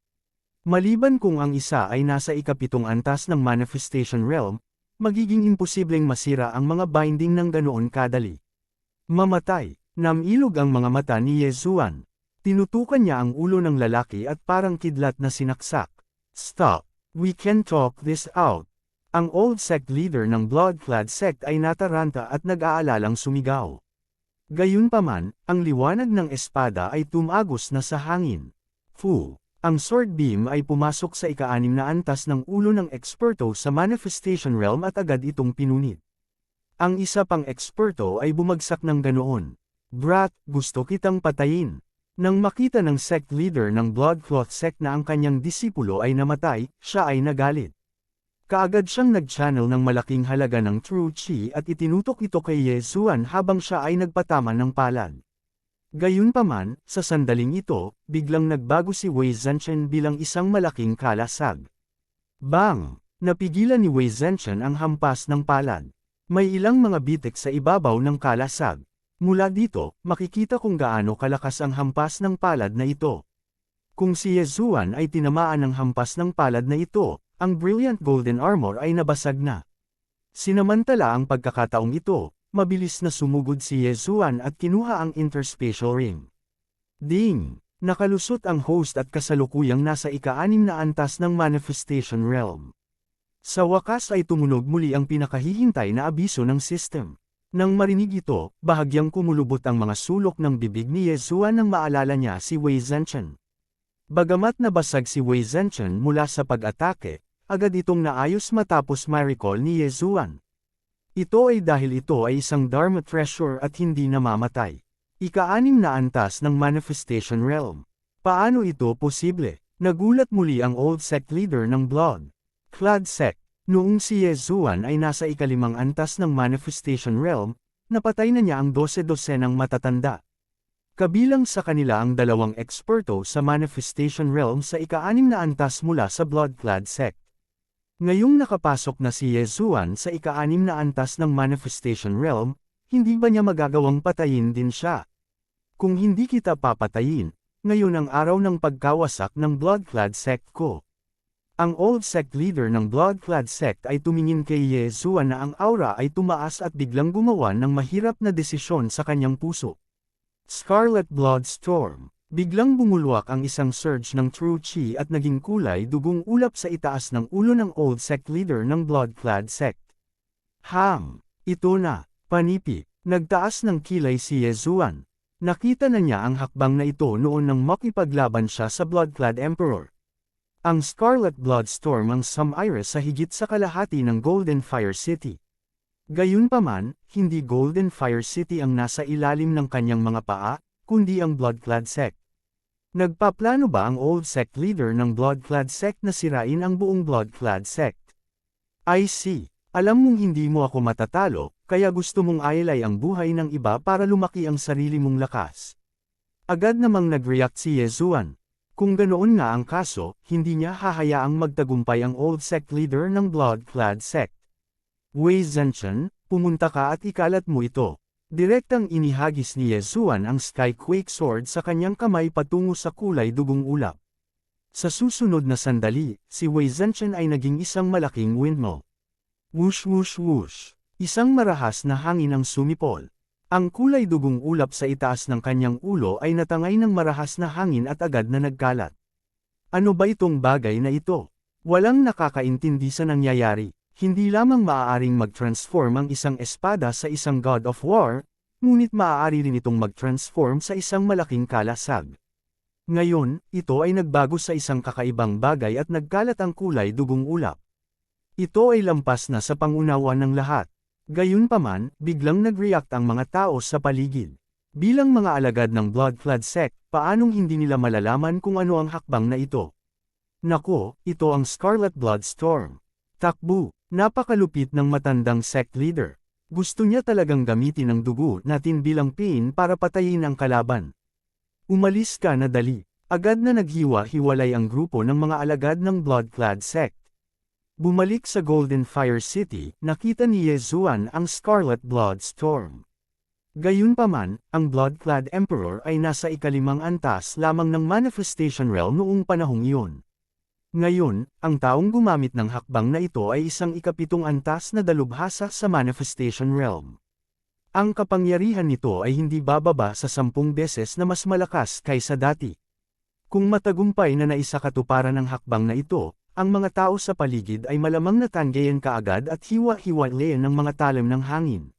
Maliban kung ang isa ay nasa ika-7 antas ng manifestation realm, magiging imposibleng masira ang mga binding ng ganoon kadali. Mamatay. Namilog ang mga mata ni Yezuan. Tinutukan niya ang ulo ng lalaki at parang kidlat na sinaksak. Stop. We can talk this out. Ang old sect leader ng Bloodclad sect ay nataranta at nag-aalalang sumigaw. Gayunpaman, ang liwanag ng espada ay tumagos na sa hangin. Fu! Ang sword beam ay pumasok sa ika-6 na antas ng ulo ng eksperto sa manifestation realm at agad itong pinunit. Ang isa pang eksperto ay bumagsak ng ganoon. Brat, gusto kitang patayin. Nang makita ng sect leader ng Bloodcloth sect na ang kanyang disipulo ay namatay, siya ay nagalit. Kaagad siyang nag-channel ng malaking halaga ng True Chi at itinutok ito kay Yezuan habang siya ay nagpatama ng palad. Gayunpaman, sa sandaling ito, biglang nagbago si Wei Zhenchen bilang isang malaking kalasag. Bang! Napigilan ni Wei Zhenchen ang hampas ng palad. May ilang mga bitik sa ibabaw ng kalasag. Mula dito, makikita kung gaano kalakas ang hampas ng palad na ito. Kung si Yezuan ay tinamaan ng hampas ng palad na ito, ang Brilliant Golden Armor ay nabasag na. Sinamantala ang pagkakataong ito, mabilis na sumugod si Yezuan at kinuha ang Interspatial Ring. Ding! Nakalusot ang host at kasalukuyang nasa ika-6 na antas ng Manifestation Realm. Sa wakas ay tumunog muli ang pinakahihintay na abiso ng system. Nang marinig ito, bahagyang kumulubot ang mga sulok ng bibig ni Yezuan nang maalala niya si Wei Zhenchen. Bagamat nabasag si Wei Zhenchen mula sa pag-atake, agad itong naayos matapos ma-recall ni Yezuan. Ito ay dahil ito ay isang Dharma Treasure at hindi namamatay. Ika-6 na antas ng Manifestation Realm. Paano ito posible? Nagulat muli ang old sect leader ng Blood-Clad sect. Noong si Yezuan ay nasa ika-5 antas ng Manifestation Realm, napatay na niya ang 12-dosenang matatanda. Kabilang sa kanila ang 2 eksperto sa Manifestation Realm sa ika-6 na antas mula sa Blood-Clad sect. Ngayong nakapasok na si Yezuan sa ika-6 na antas ng Manifestation Realm, hindi ba niya magagawang patayin din siya? Kung hindi kita papatayin, ngayon ang araw ng pagkawasak ng Blood-Clad sect ko. Ang old sect leader ng Blood-Clad sect ay tumingin kay Yezuan na ang aura ay tumaas at biglang gumawa ng mahirap na desisyon sa kanyang puso. Scarlet Blood Storm. Biglang bumulwak ang isang surge ng True Chi at naging kulay dugong ulap sa itaas ng ulo ng old sect leader ng Blood-Clad sect. Ito na, panipi. Nagtaas ng kilay si Yezuan. Nakita na niya ang hakbang na ito noon nang makipaglaban siya sa Blood-Clad Emperor. Ang Scarlet Bloodstorm ang sum-iris sa higit sa kalahati ng Golden Fire City. Gayunpaman, hindi Golden Fire City ang nasa ilalim ng kanyang mga paa, kundi ang Blood-Clad sect. Nagpaplano ba ang old sect leader ng Blood-Clad sect na sirain ang buong Blood-Clad sect? I see. Alam mong hindi mo ako matatalo, kaya gusto mong ailay ang buhay ng iba para lumaki ang sarili mong lakas. Agad namang nag-react si Yezuan. Kung ganoon nga ang kaso, hindi niya hahayaang magtagumpay ang old sect leader ng Blood-Clad sect. Wei Zhenchen, pumunta ka at ikalat mo ito. Direktang inihagis ni Yezuan ang Skyquake Sword sa kanyang kamay patungo sa kulay dugong ulap. Sa susunod na sandali, si Wei Zhenchen ay naging isang malaking windmill. Whoosh whoosh whoosh. Isang marahas na hangin ang sumipol. Ang kulay dugong ulap sa itaas ng kanyang ulo ay natangay ng marahas na hangin at agad na nagkalat. Ano ba itong bagay na ito? Walang nakakaintindi sa nangyayari. Hindi lamang maaaring mag-transform ang isang espada sa isang God of War, ngunit maaari rin itong mag-transform sa isang malaking kalasag. Ngayon, ito ay nagbago sa isang kakaibang bagay at nagkalat ang kulay dugong ulap. Ito ay lampas na sa pangunawa ng lahat. Gayunpaman, biglang nag-react ang mga tao sa paligid. Bilang mga alagad ng Blood-Clad sect, paanong hindi nila malalaman kung ano ang hakbang na ito? Nako, ito ang Scarlet Bloodstorm. Takbo, napakalupit ng matandang sect leader. Gusto niya talagang gamitin ang dugo natin bilang pain para patayin ang kalaban. Umalis ka na dali. Agad na naghiwa-hiwalay ang grupo ng mga alagad ng Blood-Clad sect. Bumalik sa Golden Fire City, nakita ni Yezuan ang Scarlet Bloodstorm. Gayunpaman, ang Blood-Clad Emperor ay nasa ika-5 antas lamang ng Manifestation Realm noong panahong iyon. Ngayon, ang taong gumamit ng hakbang na ito ay isang ika-7 antas na dalubhasa sa Manifestation Realm. Ang kapangyarihan nito ay hindi bababa sa 10 beses na mas malakas kaysa dati. Kung matagumpay na naisakatuparan ng hakbang na ito, ang mga tao sa paligid ay malamang natanggayan kaagad at hiwa-hiwalayan ng mga talim ng hangin.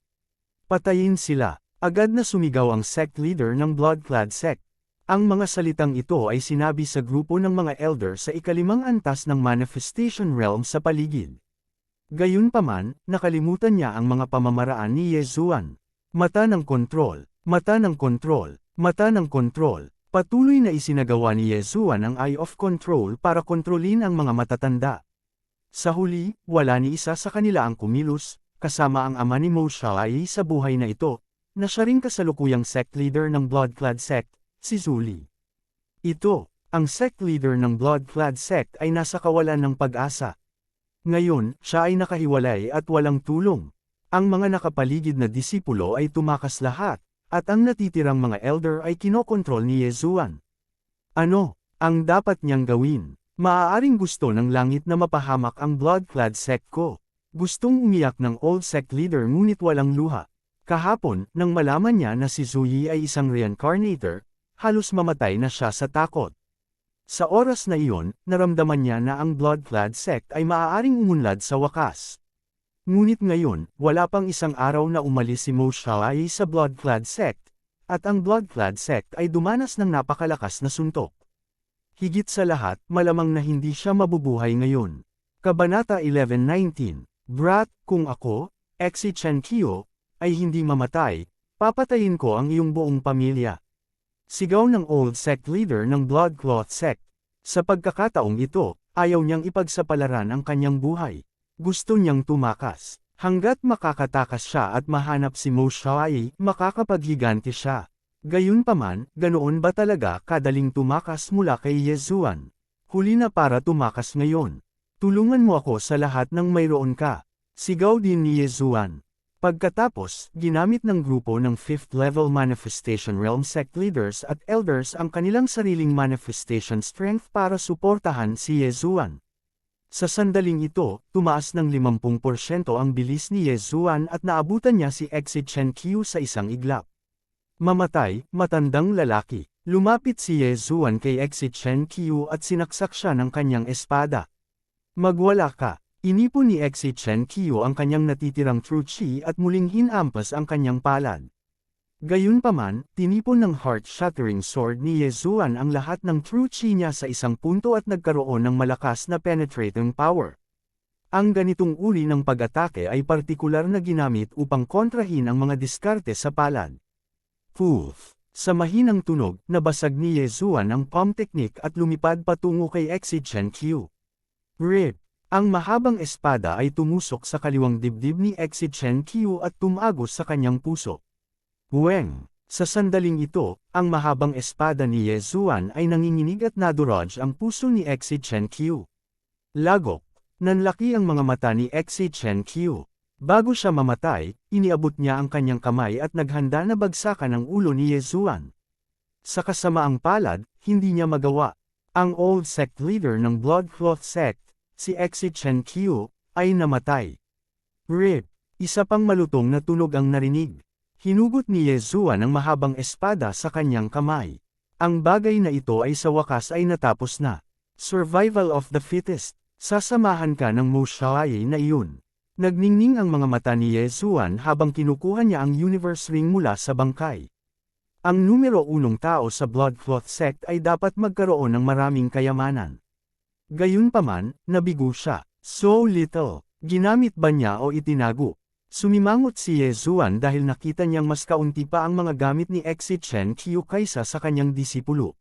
Patayin sila. Agad na sumigaw ang sect leader ng Blood-Clad sect. Ang mga salitang ito ay sinabi sa grupo ng mga elder sa ika-5 antas ng Manifestation Realm sa paligid. Gayunpaman, nakalimutan niya ang mga pamamaraan ni Yezuan. Mata ng kontrol, mata ng kontrol, mata ng kontrol. Patuloy na isinagawa ni Yezuan ang Eye of Control para kontrolin ang mga matatanda. Sa huli, wala ni isa sa kanila ang kumilos, kasama ang ama ni Mo Xiaoyi sa buhay na ito, na siya ring kasalukuyang sect leader ng Blood-clad sect, si Zuli. Ito, ang sect leader ng Blood-clad sect ay nasa kawalan ng pag-asa. Ngayon, siya ay nakahiwalay at walang tulong. Ang mga nakapaligid na disipulo ay tumakas lahat, at ang natitirang mga elder ay kinokontrol ni Yezuan. Ano ang dapat niyang gawin? Maaaring gusto ng langit na mapahamak ang Blood-clad sect ko. Gustong umiyak ng old sect leader ngunit walang luha. Kahapon, nang malaman niya na si Zuyi ay isang reincarnator, halos mamatay na siya sa takot. Sa oras na iyon, naramdaman niya na ang Blood-clad sect ay maaaring umunlad sa wakas. Ngunit ngayon, wala pang isang araw na umalis si Mo Xiaoyi sa Blood-clad sect, at ang Blood-clad sect ay dumanas ng napakalakas na suntok. Higit sa lahat, malamang na hindi siya mabubuhay ngayon. Kabanata 11:19, Brat, kung ako, Exi Chen Qiu, ay hindi mamatay, papatayin ko ang iyong buong pamilya. Sigaw ng old sect leader ng Blood-cloth sect. Sa pagkakataong ito, ayaw niyang ipagsapalaran ang kanyang buhay. Gusto niyang tumakas. Hanggat makakatakas siya at mahanap si Mo Xiaoyi, makakapaghiganti siya. Gayunpaman, ganoon ba talaga kadaling tumakas mula kay Yezuan? Huli na para tumakas ngayon. Tulungan mo ako sa lahat ng mayroon ka. Sigaw din ni Yezuan. Pagkatapos, ginamit ng grupo ng 5th level Manifestation Realm sect leaders at elders ang kanilang sariling manifestation strength para suportahan si Yezuan. Sa sandaling ito, tumaas ng 50% ang bilis ni Yezuan at naabutan niya si Exi Chen Qiu sa isang iglap. Mamatay, matandang lalaki. Lumapit si Yezuan kay Exi Chen Qiu at sinaksak siya ng kanyang espada. Magwala ka. Inipon ni Exi Chen Qiu ang kanyang natitirang true chi at muling hinampas ang kanyang palad. Gayunpaman, tinipon ng heart-shattering sword ni Yezuan ang lahat ng true chi niya sa isang punto at nagkaroon ng malakas na penetrating power. Ang ganitong uri ng pag-atake ay partikular na ginamit upang kontrahin ang mga diskarte sa palad. Poof! Sa mahinang tunog, nabasag ni Yezuan ang palm technique at lumipad patungo kay Exi Chen Qiu. Rip! Ang mahabang espada ay tumusok sa kaliwang dibdib ni Exi Chen Qiu at tumagos sa kanyang puso. Weng! Sa sandaling ito, ang mahabang espada ni Yezuan ay nanginginig at naduraj ang puso ni Exi Chen Qiu. Lagok! Nanlaki ang mga mata ni Exi Chen Qiu. Bago siya mamatay, iniabot niya ang kanyang kamay at naghanda na bagsakan ang ulo ni Yezuan. Sa kasamaang palad, hindi niya magawa. Ang old sect leader ng Blood-cloth sect, si Exi Chen Qiu, ay namatay. Rip! Isa pang malutong na tunog ang narinig. Hinugot ni Yezuan ang mahabang espada sa kanyang kamay. Ang bagay na ito ay sa wakas ay natapos na. Survival of the fittest. Sasamahan ka ng Mo Xiaoyi na iyon. Nagningning ang mga mata ni Yezuan habang kinukuha niya ang universe ring mula sa bangkay. Ang numero 1 tao sa Blood-cloth sect ay dapat magkaroon ng maraming kayamanan. Gayunpaman, nabigo siya. So little. Ginamit ba niya o itinago? Sumimangot si Yezuan dahil nakita niyang mas kaunti pa ang mga gamit ni Exi Chen Qiu kaysa sa kanyang disipulo.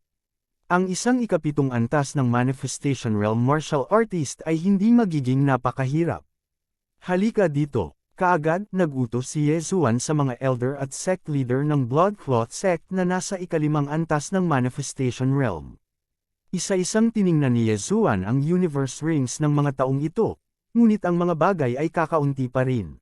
Ang isang ikapitong antas ng Manifestation Realm martial artist ay hindi magiging napakahirap. Halika dito. Kaagad, nagutos si Yezuan sa mga elder at sect leader ng Blood-cloth sect na nasa ikalimang antas ng Manifestation Realm. Isa-isang tiningnan ni Yezuan ang universe rings ng mga taong ito, ngunit ang mga bagay ay kakaunti pa rin.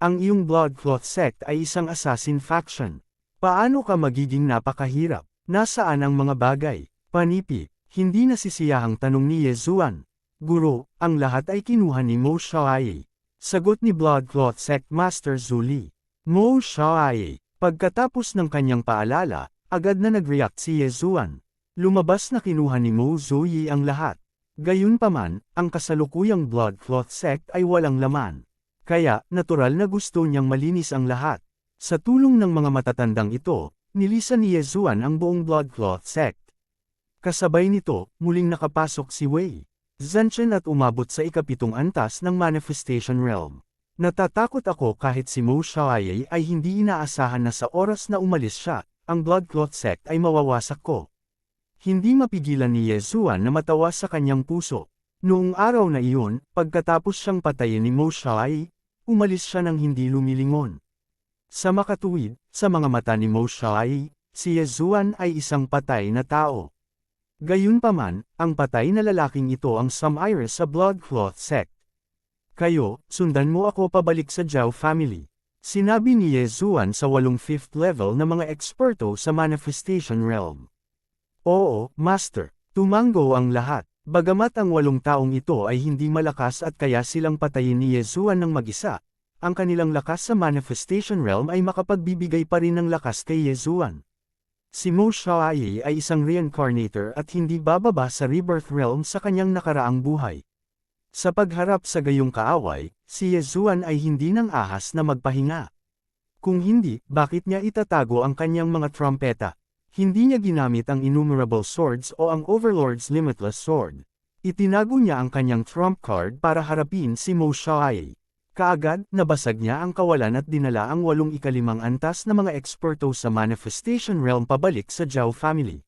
Ang iyong Blood-cloth sect ay isang assassin faction. Paano ka magiging napakahirap? Nasaan ang mga bagay? Panipi, hindi nasisiyahang tanong ni Yezuan. Guro, ang lahat ay kinuha ni Mo Xiaoyi. Sagot ni Blood-cloth sect Master Zuli. Mo Xiaoyi. Pagkatapos ng kanyang paalala, agad na nag-react si Yezuan. Lumabas na kinuha ni Mo Zuyi ang lahat. Gayunpaman, ang kasalukuyang Blood-cloth sect ay walang laman. Kaya, natural na gusto niyang malinis ang lahat. Sa tulong ng mga matatandang ito, nilisan ni Yezuan ang buong Blood-cloth sect. Kasabay nito, muling nakapasok si Wei Zhenchen at umabot sa ikapitong antas ng Manifestation Realm. Natatakot ako kahit si Mo Xiaoyi ay hindi inaasahan na sa oras na umalis siya, ang blood cloth sect ay mawawasak ko. Hindi mapigilan ni Yezuan na matawa sa kanyang puso. Noong araw na iyon, pagkatapos siyang patayin ni Mo Xiaoyi, umalis siya ng hindi lumilingon. Sa makatuwid, sa mga mata ni Mo Xiaoyi, si Yezuan ay isang patay na tao. Gayunpaman, ang patay na lalaking ito ang sumire sa blood cloth sect. Kayo, sundan mo ako pabalik sa Zhao family. Sinabi ni Yezuan sa 5th level na mga eksperto sa manifestation realm. Oo, Master. Tumango ang lahat. Bagamat ang 8 taong ito ay hindi malakas at kaya silang patayin ni Yezuan ng mag-isa, ang kanilang lakas sa manifestation realm ay makapagbibigay pa rin ng lakas kay Yezuan. Si Mo Xiaoyi ay isang reincarnator at hindi bababa sa rebirth realm sa kanyang nakaraang buhay. Sa pagharap sa gayong kaaway, si Yezuan ay hindi nang ahas na magpahinga. Kung hindi, bakit niya itatago ang kanyang mga trumpeta? Hindi niya ginamit ang innumerable swords o ang Overlord's limitless sword. Itinago niya ang kanyang trump card para harapin si Mo Xiaoyi. Kaagad, nabasag niya ang kawalan at dinala ang 8 ikalimang antas na mga eksperto sa manifestation realm pabalik sa Zhao family.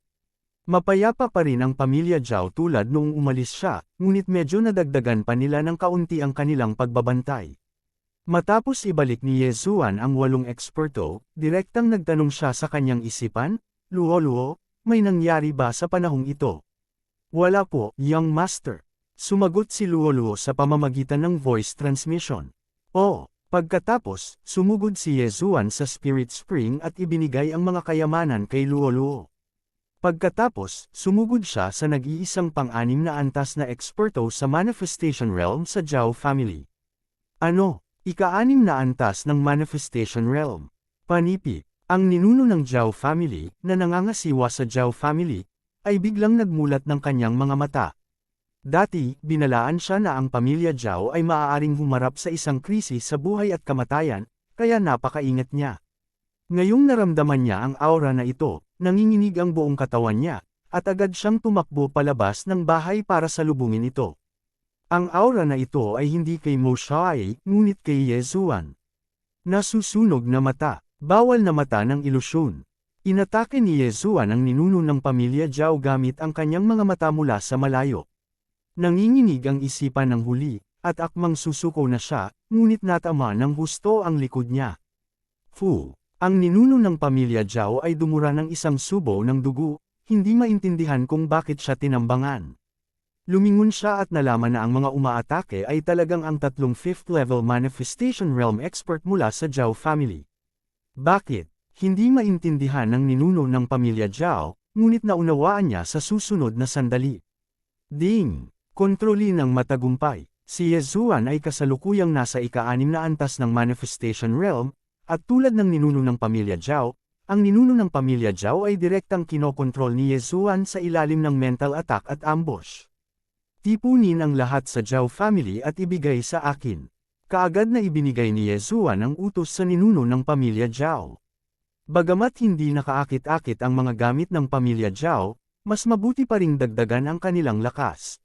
Mapayapa pa rin ang pamilya Zhao tulad noong umalis siya, ngunit medyo nadagdagan pa nila ng kaunti ang kanilang pagbabantay. Matapos ibalik ni Yezuan ang 8 eksperto, direktang nagtanong siya sa kanyang isipan, Luo, may nangyari ba sa panahong ito? Wala po, young master. Sumagot si Luo sa pamamagitan ng voice transmission. Pagkatapos, sumugod si Yezuan sa Spirit Spring at ibinigay ang mga kayamanan kay Luo. Pagkatapos, sumugod siya sa nag-iisang pang-6 na antas na eksperto sa manifestation realm sa Zhao family. Ika-6 na antas ng manifestation realm. Panipi. Ang ninuno ng Zhao family, na nangangasiwa sa Zhao family, ay biglang nagmulat ng kanyang mga mata. Dati, binalaan siya na ang pamilya Zhao ay maaaring humarap sa isang krisis sa buhay at kamatayan, kaya napakaingat niya. Ngayong naramdaman niya ang aura na ito, nanginginig ang buong katawan niya, at agad siyang tumakbo palabas ng bahay para salubungin ito. Ang aura na ito ay hindi kay Mo Xiaoyi, ngunit kay Yezuan. Nasusunog na mata. Bawal na mata ng ilusyon. Inatake ni Yezuan ang ninuno ng pamilya Zhao gamit ang kanyang mga mata mula sa malayo. Nanginginig ang isipan ng huli, at akmang susuko na siya, ngunit natama ng husto ang likod niya. Ang ninuno ng pamilya Zhao ay dumura ng isang subo ng dugo, hindi maintindihan kung bakit siya tinambangan. Lumingon siya at nalaman na ang mga umaatake ay talagang ang 3 5th level manifestation realm expert mula sa Zhao family. Bakit? Hindi maintindihan ng ninuno ng pamilya Zhao, ngunit naunawaan niya sa susunod na sandali. Ding! Kontroli ng matagumpay. Si Yezuan ay kasalukuyang nasa ika-6 na antas ng manifestation realm, at tulad ng ninuno ng pamilya Zhao, ang ninuno ng pamilya Zhao ay direktang kinokontrol ni Yezuan sa ilalim ng mental attack at ambush. Tipunin ang lahat sa Zhao family at ibigay sa akin. Kaagad na ibinigay ni Yezuan ang utos sa ninuno ng pamilya Zhao. Bagamat hindi nakaakit-akit ang mga gamit ng pamilya Zhao, mas mabuti pa ring dagdagan ang kanilang lakas.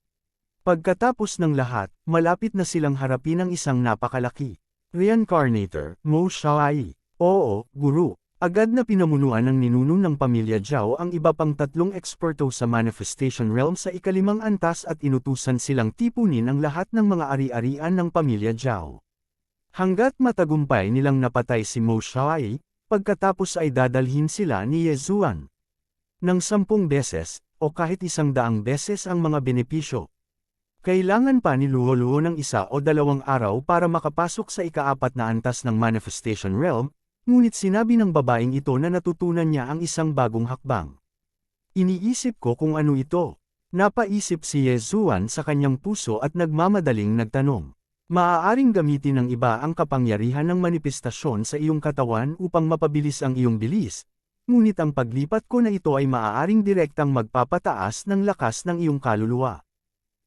Pagkatapos ng lahat, malapit na silang harapin ang isang napakalaki. Reincarnator, Mo Xiaoyi. Oo, guru. Agad na pinamunuan ng ninuno ng pamilya Zhao ang iba pang 3 eksperto sa manifestation realm sa ika-5 antas at inutusan silang tipunin ang lahat ng mga ari-arian ng pamilya Zhao. Hanggat matagumpay nilang napatay si Mo Xiaoyi, pagkatapos ay dadalhin sila ni Yezuan ng 10 beses, o kahit 100 beses ang mga benepisyo. Kailangan pa ni Luo ng 1 o 2 araw para makapasok sa ika-4 na antas ng manifestation realm, ngunit sinabi ng babaeng ito na natutunan niya ang isang bagong hakbang. Iniisip ko kung ano ito. Napaisip si Yezuan sa kanyang puso at nagmamadaling nagtanong. Maaaring gamitin ng iba ang kapangyarihan ng manifestasyon sa iyong katawan upang mapabilis ang iyong bilis, ngunit ang paglipat ko na ito ay maaaring direktang magpapataas ng lakas ng iyong kaluluwa.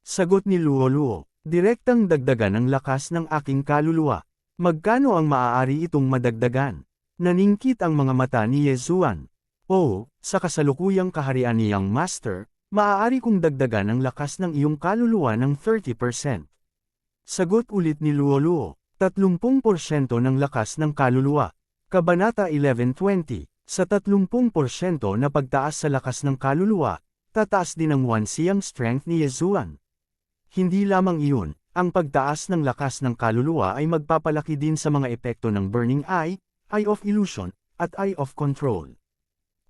Sagot ni Luo, direktang dagdagan ang lakas ng aking kaluluwa. Magkano ang maaari itong madagdagan? Naningkit ang mga mata ni Yezuan. Sa kasalukuyang kaharian ni Young Master, maaari kong dagdagan ang lakas ng iyong kaluluwa ng 30%. Sagot ulit ni Luo, 30% ng lakas ng kaluluwa. Kabanata 11:20. Sa 30% na pagtaas sa lakas ng kaluluwa, tataas din ang wansiyang strength ni Yezuan. Hindi lamang iyon, ang pagtaas ng lakas ng kaluluwa ay magpapalaki din sa mga epekto ng Burning Eye, Eye of Illusion, at Eye of Control.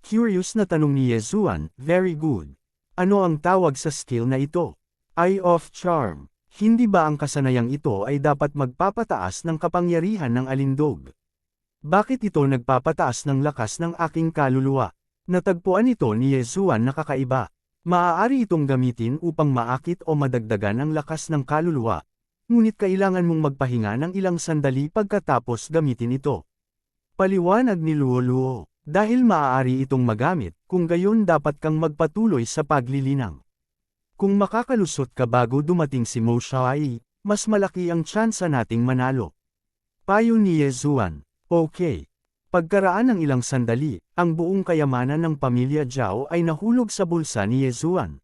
Curious na tanong ni Yezuan, very good. Ano ang tawag sa skill na ito? Eye of Charm. Hindi ba ang kasanayang ito ay dapat magpapataas ng kapangyarihan ng alindog? Bakit ito nagpapataas ng lakas ng aking kaluluwa? Natagpuan ito ni Yezuan na kakaiba. Maaari itong gamitin upang maakit o madagdagan ang lakas ng kaluluwa, ngunit kailangan mong magpahinga ng ilang sandali pagkatapos gamitin ito. Paliwanag ni Luo, dahil maaari itong magamit, kung gayon dapat kang magpatuloy sa paglilinang. Kung makakalusot ka bago dumating si Mo Xiaoyi, mas malaki ang tsansa nating manalo. Payo ni Yezuan, okay. Pagkaraan ng ilang sandali, ang buong kayamanan ng pamilya Zhao ay nahulog sa bulsa ni Yezuan.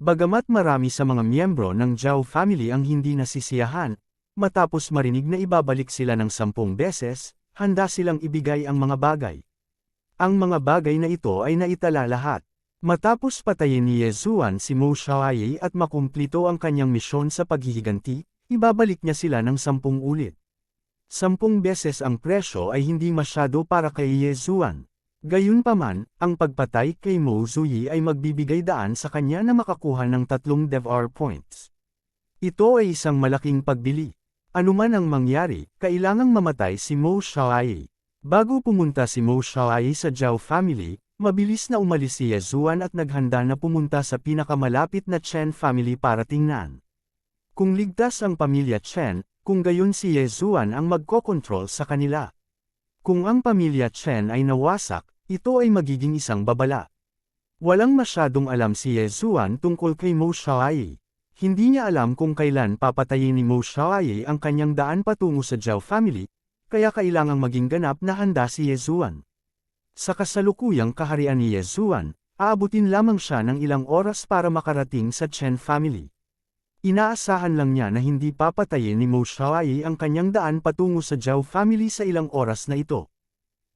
Bagamat marami sa mga miyembro ng Zhao family ang hindi nasisiyahan, matapos marinig na ibabalik sila ng 10 beses, handa silang ibigay ang mga bagay. Ang mga bagay na ito ay naitala lahat. Matapos patayin ni Yezuan si Mo Xiaoyi at makumplito ang kanyang misyon sa paghihiganti, ibabalik niya sila ng 10 ulit. 10 beses ang presyo ay hindi masyado para kay Yezuan. Gayunpaman, ang pagpatay kay Mo Zuyi ay magbibigay daan sa kanya na makakuha ng 3 DevR points. Ito ay isang malaking pagbili. Anuman ang mangyari, kailangang mamatay si Mo Xiaoyi. Bago pumunta si Mo Xiaoyi sa Zhao family, mabilis na umalis si Yezuan at naghanda na pumunta sa pinakamalapit na Chen family para tingnan. Kung ligtas ang pamilya Chen, kung gayon si Yezuan ang magkokontrol sa kanila. Kung ang pamilya Chen ay nawasak, ito ay magiging isang babala. Walang masyadong alam si Yezuan tungkol kay Mo Xiaoyi. Hindi niya alam kung kailan papatayin ni Mo Xiaoyi ang kanyang daan patungo sa Zhao family, kaya kailangang maging ganap na handa si Yezuan. Sa kasalukuyang kaharian ni Yezuan, aabutin lamang siya ng ilang oras para makarating sa Chen family. Inaasahan lang niya na hindi papatayin ni Mo Xiaoyi ang kanyang daan patungo sa Zhao family sa ilang oras na ito.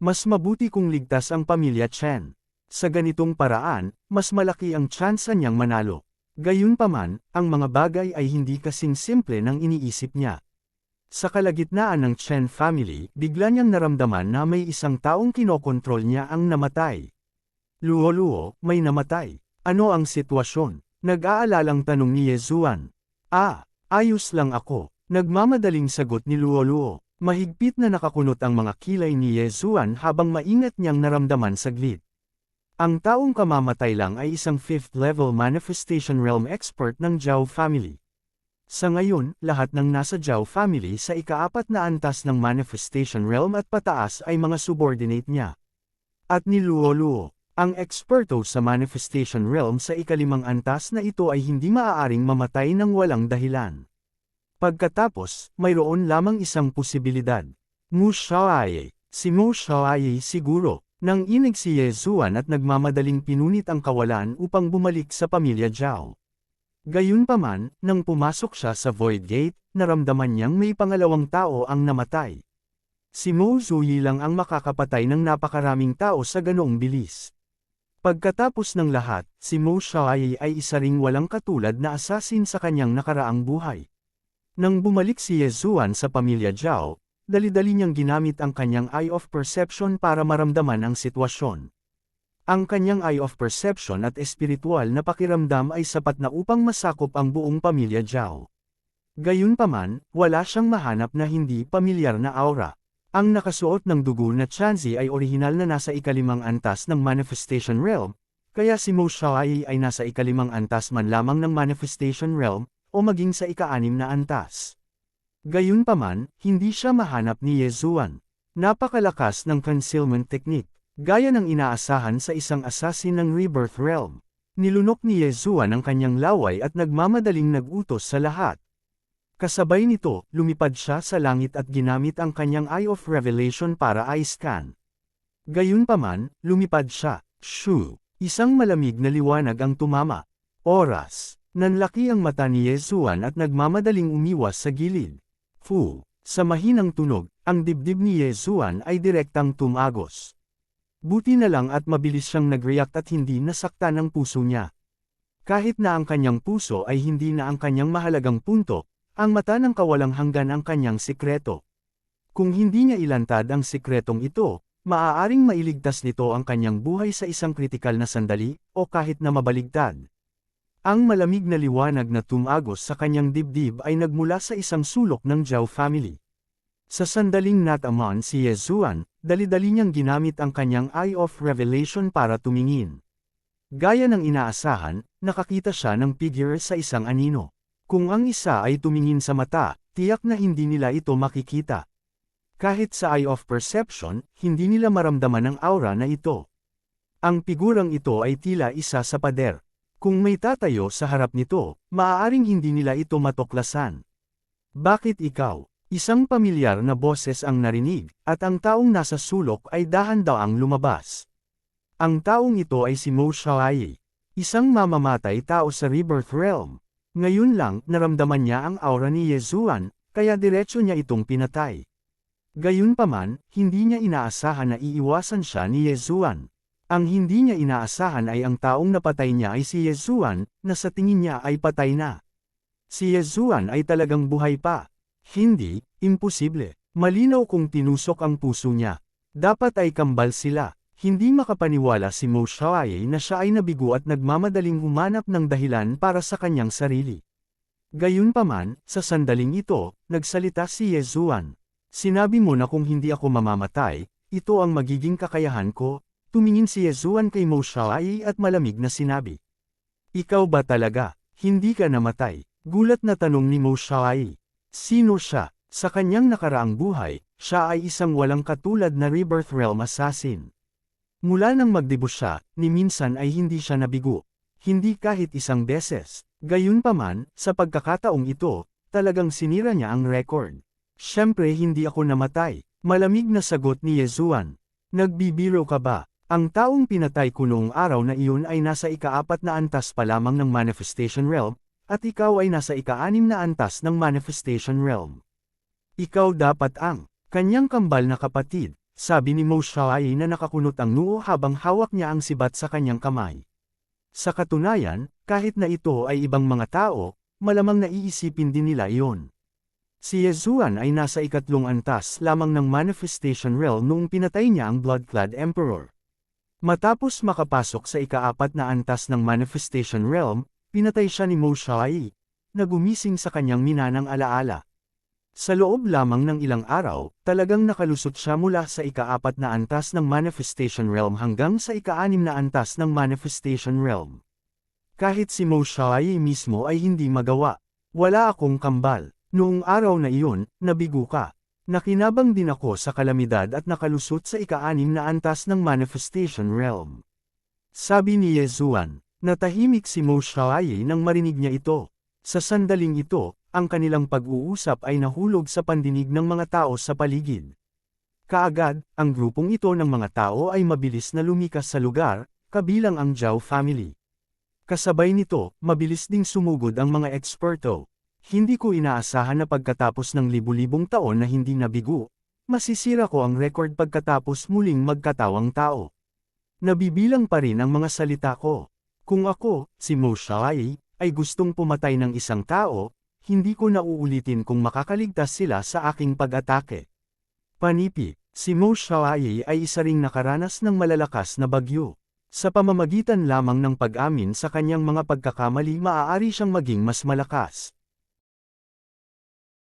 Mas mabuti kung ligtas ang pamilya Chen. Sa ganitong paraan, mas malaki ang tsansa niyang manalo. Gayunpaman, ang mga bagay ay hindi kasing simple ng iniisip niya. Sa kalagitnaan ng Chen family, bigla niyang naramdaman na may isang taong kinokontrol niya ang namatay. Luo, may namatay. Ano ang sitwasyon? Nag-aalalang tanong ni Yezuan. Ayos lang ako. Nagmamadaling sagot ni Luo. Mahigpit na nakakunot ang mga kilay ni Yezuan habang maingat niyang naramdaman saglit. Ang taong kamamatay lang ay isang 5th level Manifestation Realm expert ng Zhao family. Sa ngayon, lahat ng nasa Zhao family sa ika-4 na antas ng Manifestation Realm at pataas ay mga subordinate niya. At ni Luo, ang eksperto sa Manifestation Realm sa ika-5 antas na ito ay hindi maaaring mamatay ng walang dahilan. Pagkatapos, mayroon lamang isang posibilidad. Mo Xiaoyi. Si Mo Xiaoyi siguro. Nang inig si Yezuan at nagmamadaling pinunit ang kawalan upang bumalik sa pamilya Zhao. Gayunpaman, nang pumasok siya sa Void Gate, naramdaman niyang may pangalawang tao ang namatay. Si Mo Zuyi lang ang makakapatay ng napakaraming tao sa ganoong bilis. Pagkatapos ng lahat, si Mo Xiaoyi ay isa ring walang katulad na assassin sa kanyang nakaraang buhay. Nang bumalik si Yezuan sa pamilya Zhao, dali-dali niyang ginamit ang kanyang Eye of Perception para maramdaman ang sitwasyon. Ang kanyang Eye of Perception at espiritual na pakiramdam ay sapat na upang masakop ang buong pamilya Zhao. Gayunpaman, wala siyang mahanap na hindi pamilyar na aura. Ang nakasuot ng dugo na Chanzi ay orihinal na nasa ika-5 antas ng Manifestation Realm, kaya si Mo Xiaoyi ay nasa ika-5 antas man lamang ng Manifestation Realm, o maging sa ika-6 na antas. Gayunpaman, hindi siya mahanap ni Yezuan. Napakalakas ng concealment technique. Gaya ng inaasahan sa isang assassin ng Rebirth Realm. Nilunok ni Yezuan ang kanyang laway at nagmamadaling nag-utos sa lahat. Kasabay nito, lumipad siya sa langit at ginamit ang kanyang Eye of Revelation para i-scan. Gayunpaman, lumipad siya. Shoo! Isang malamig na liwanag ang tumama. Oras. Nanlaki ang mata ni Yezuan at nagmamadaling umiwas sa gilid. Fu! Sa mahinang tunog, ang dibdib ni Yezuan ay direktang tumagos. Buti na lang at mabilis siyang nag-react at hindi nasaktan ang puso niya. Kahit na ang kanyang puso ay hindi na ang kanyang mahalagang punto, ang mata ng kawalang hanggan ang kanyang sikreto. Kung hindi niya ilantad ang sikretong ito, maaaring mailigtas nito ang kanyang buhay sa isang kritikal na sandali, o kahit na mabaligtad. Ang malamig na liwanag na tumagos sa kanyang dibdib ay nagmula sa isang sulok ng Zhao family. Sa sandaling natamaan si Yezuan, dali-dali niyang ginamit ang kanyang Eye of Revelation para tumingin. Gaya ng inaasahan, nakakita siya ng figure sa isang anino. Kung ang isa ay tumingin sa mata, tiyak na hindi nila ito makikita. Kahit sa Eye of Perception, hindi nila maramdaman ang aura na ito. Ang figurang ito ay tila isa sa pader. Kung may tatayo sa harap nito, maaaring hindi nila ito matuklasan. Bakit ikaw? Isang pamilyar na boses ang narinig, at ang taong nasa sulok ay dahan-daang lumabas. Ang taong ito ay si Mo Xiaoyi, isang mamamatay tao sa Rebirth Realm. Ngayon lang, naramdaman niya ang aura ni Yezuan, kaya diretso niya itong pinatay. Gayunpaman, hindi niya inaasahan na iiwasan siya ni Yezuan. Ang hindi niya inaasahan ay ang taong napatay niya ay si Yezuan, na sa tingin niya ay patay na. Si Yezuan ay talagang buhay pa. Hindi, imposible. Malinaw kung tinusok ang puso niya. Dapat ay kambal sila. Hindi makapaniwala si Mo Xiaoyi na siya ay nabigo at nagmamadaling humanap ng dahilan para sa kanyang sarili. Gayunpaman, sa sandaling ito, nagsalita si Yezuan. Sinabi mo na kung hindi ako mamamatay, ito ang magiging kakayahan ko. Tumingin si Yezuan kay Mo Xiaoyi at malamig na sinabi. Ikaw ba talaga? Hindi ka namatay? Gulat na tanong ni Mo Xiaoyi. Sino siya? Sa kanyang nakaraang buhay, siya ay isang walang katulad na Rebirth Realm assassin. Mula nang magdebut siya, ni minsan ay hindi siya nabigo. Hindi kahit isang beses. Gayunpaman, sa pagkakataong ito, talagang sinira niya ang record. Siyempre hindi ako namatay. Malamig na sagot ni Yezuan. Nagbibiro ka ba? Ang taong pinatay ko noong araw na iyon ay nasa ika-4 na antas pa lamang ng Manifestation Realm, at ikaw ay nasa ika-6 na antas ng Manifestation Realm. Ikaw dapat ang kanyang kambal na kapatid, sabi ni Mo Xiaoyi na nakakunot ang noo habang hawak niya ang sibat sa kanyang kamay. Sa katunayan, kahit na ito ay ibang mga tao, malamang naiisipin din nila iyon. Si Yezuan ay nasa ika-3 antas lamang ng Manifestation Realm noong pinatay niya ang Bloodclad Emperor. Matapos makapasok sa ika-4 na antas ng Manifestation Realm, pinatay siya ni Mo Xiaoyi, na gumising sa kanyang minanang alaala. Sa loob lamang ng ilang araw, talagang nakalusot siya mula sa ika-4 na antas ng Manifestation Realm hanggang sa ika-6 na antas ng Manifestation Realm. Kahit si Mo Xiaoyi mismo ay hindi magawa. Wala akong kambal. Noong araw na iyon, nabigo ka. Nakinabang din ako sa kalamidad at nakalusot sa ika-6 na antas ng Manifestation Realm. Sabi ni Yezuan. Natahimik si Mo Xiaoyi nang marinig niya ito. Sa sandaling ito, ang kanilang pag-uusap ay nahulog sa pandinig ng mga tao sa paligid. Kaagad, ang grupong ito ng mga tao ay mabilis na lumikas sa lugar, kabilang ang Zhao family. Kasabay nito, mabilis ding sumugod ang mga eksperto. Hindi ko inaasahan na pagkatapos ng libu-libong taon na hindi nabigo, masisira ko ang record pagkatapos muling magkatawang tao. Nabibilang pa rin ang mga salita ko. Kung ako, si Mo Xiaoyi, ay gustong pumatay ng isang tao, hindi ko na uulitin kung makakaligtas sila sa aking pag-atake. Panipi, si Mo Xiaoyi ay isa ring nakaranas ng malalakas na bagyo. Sa pamamagitan lamang ng pag-amin sa kanyang mga pagkakamali maaari siyang maging mas malakas.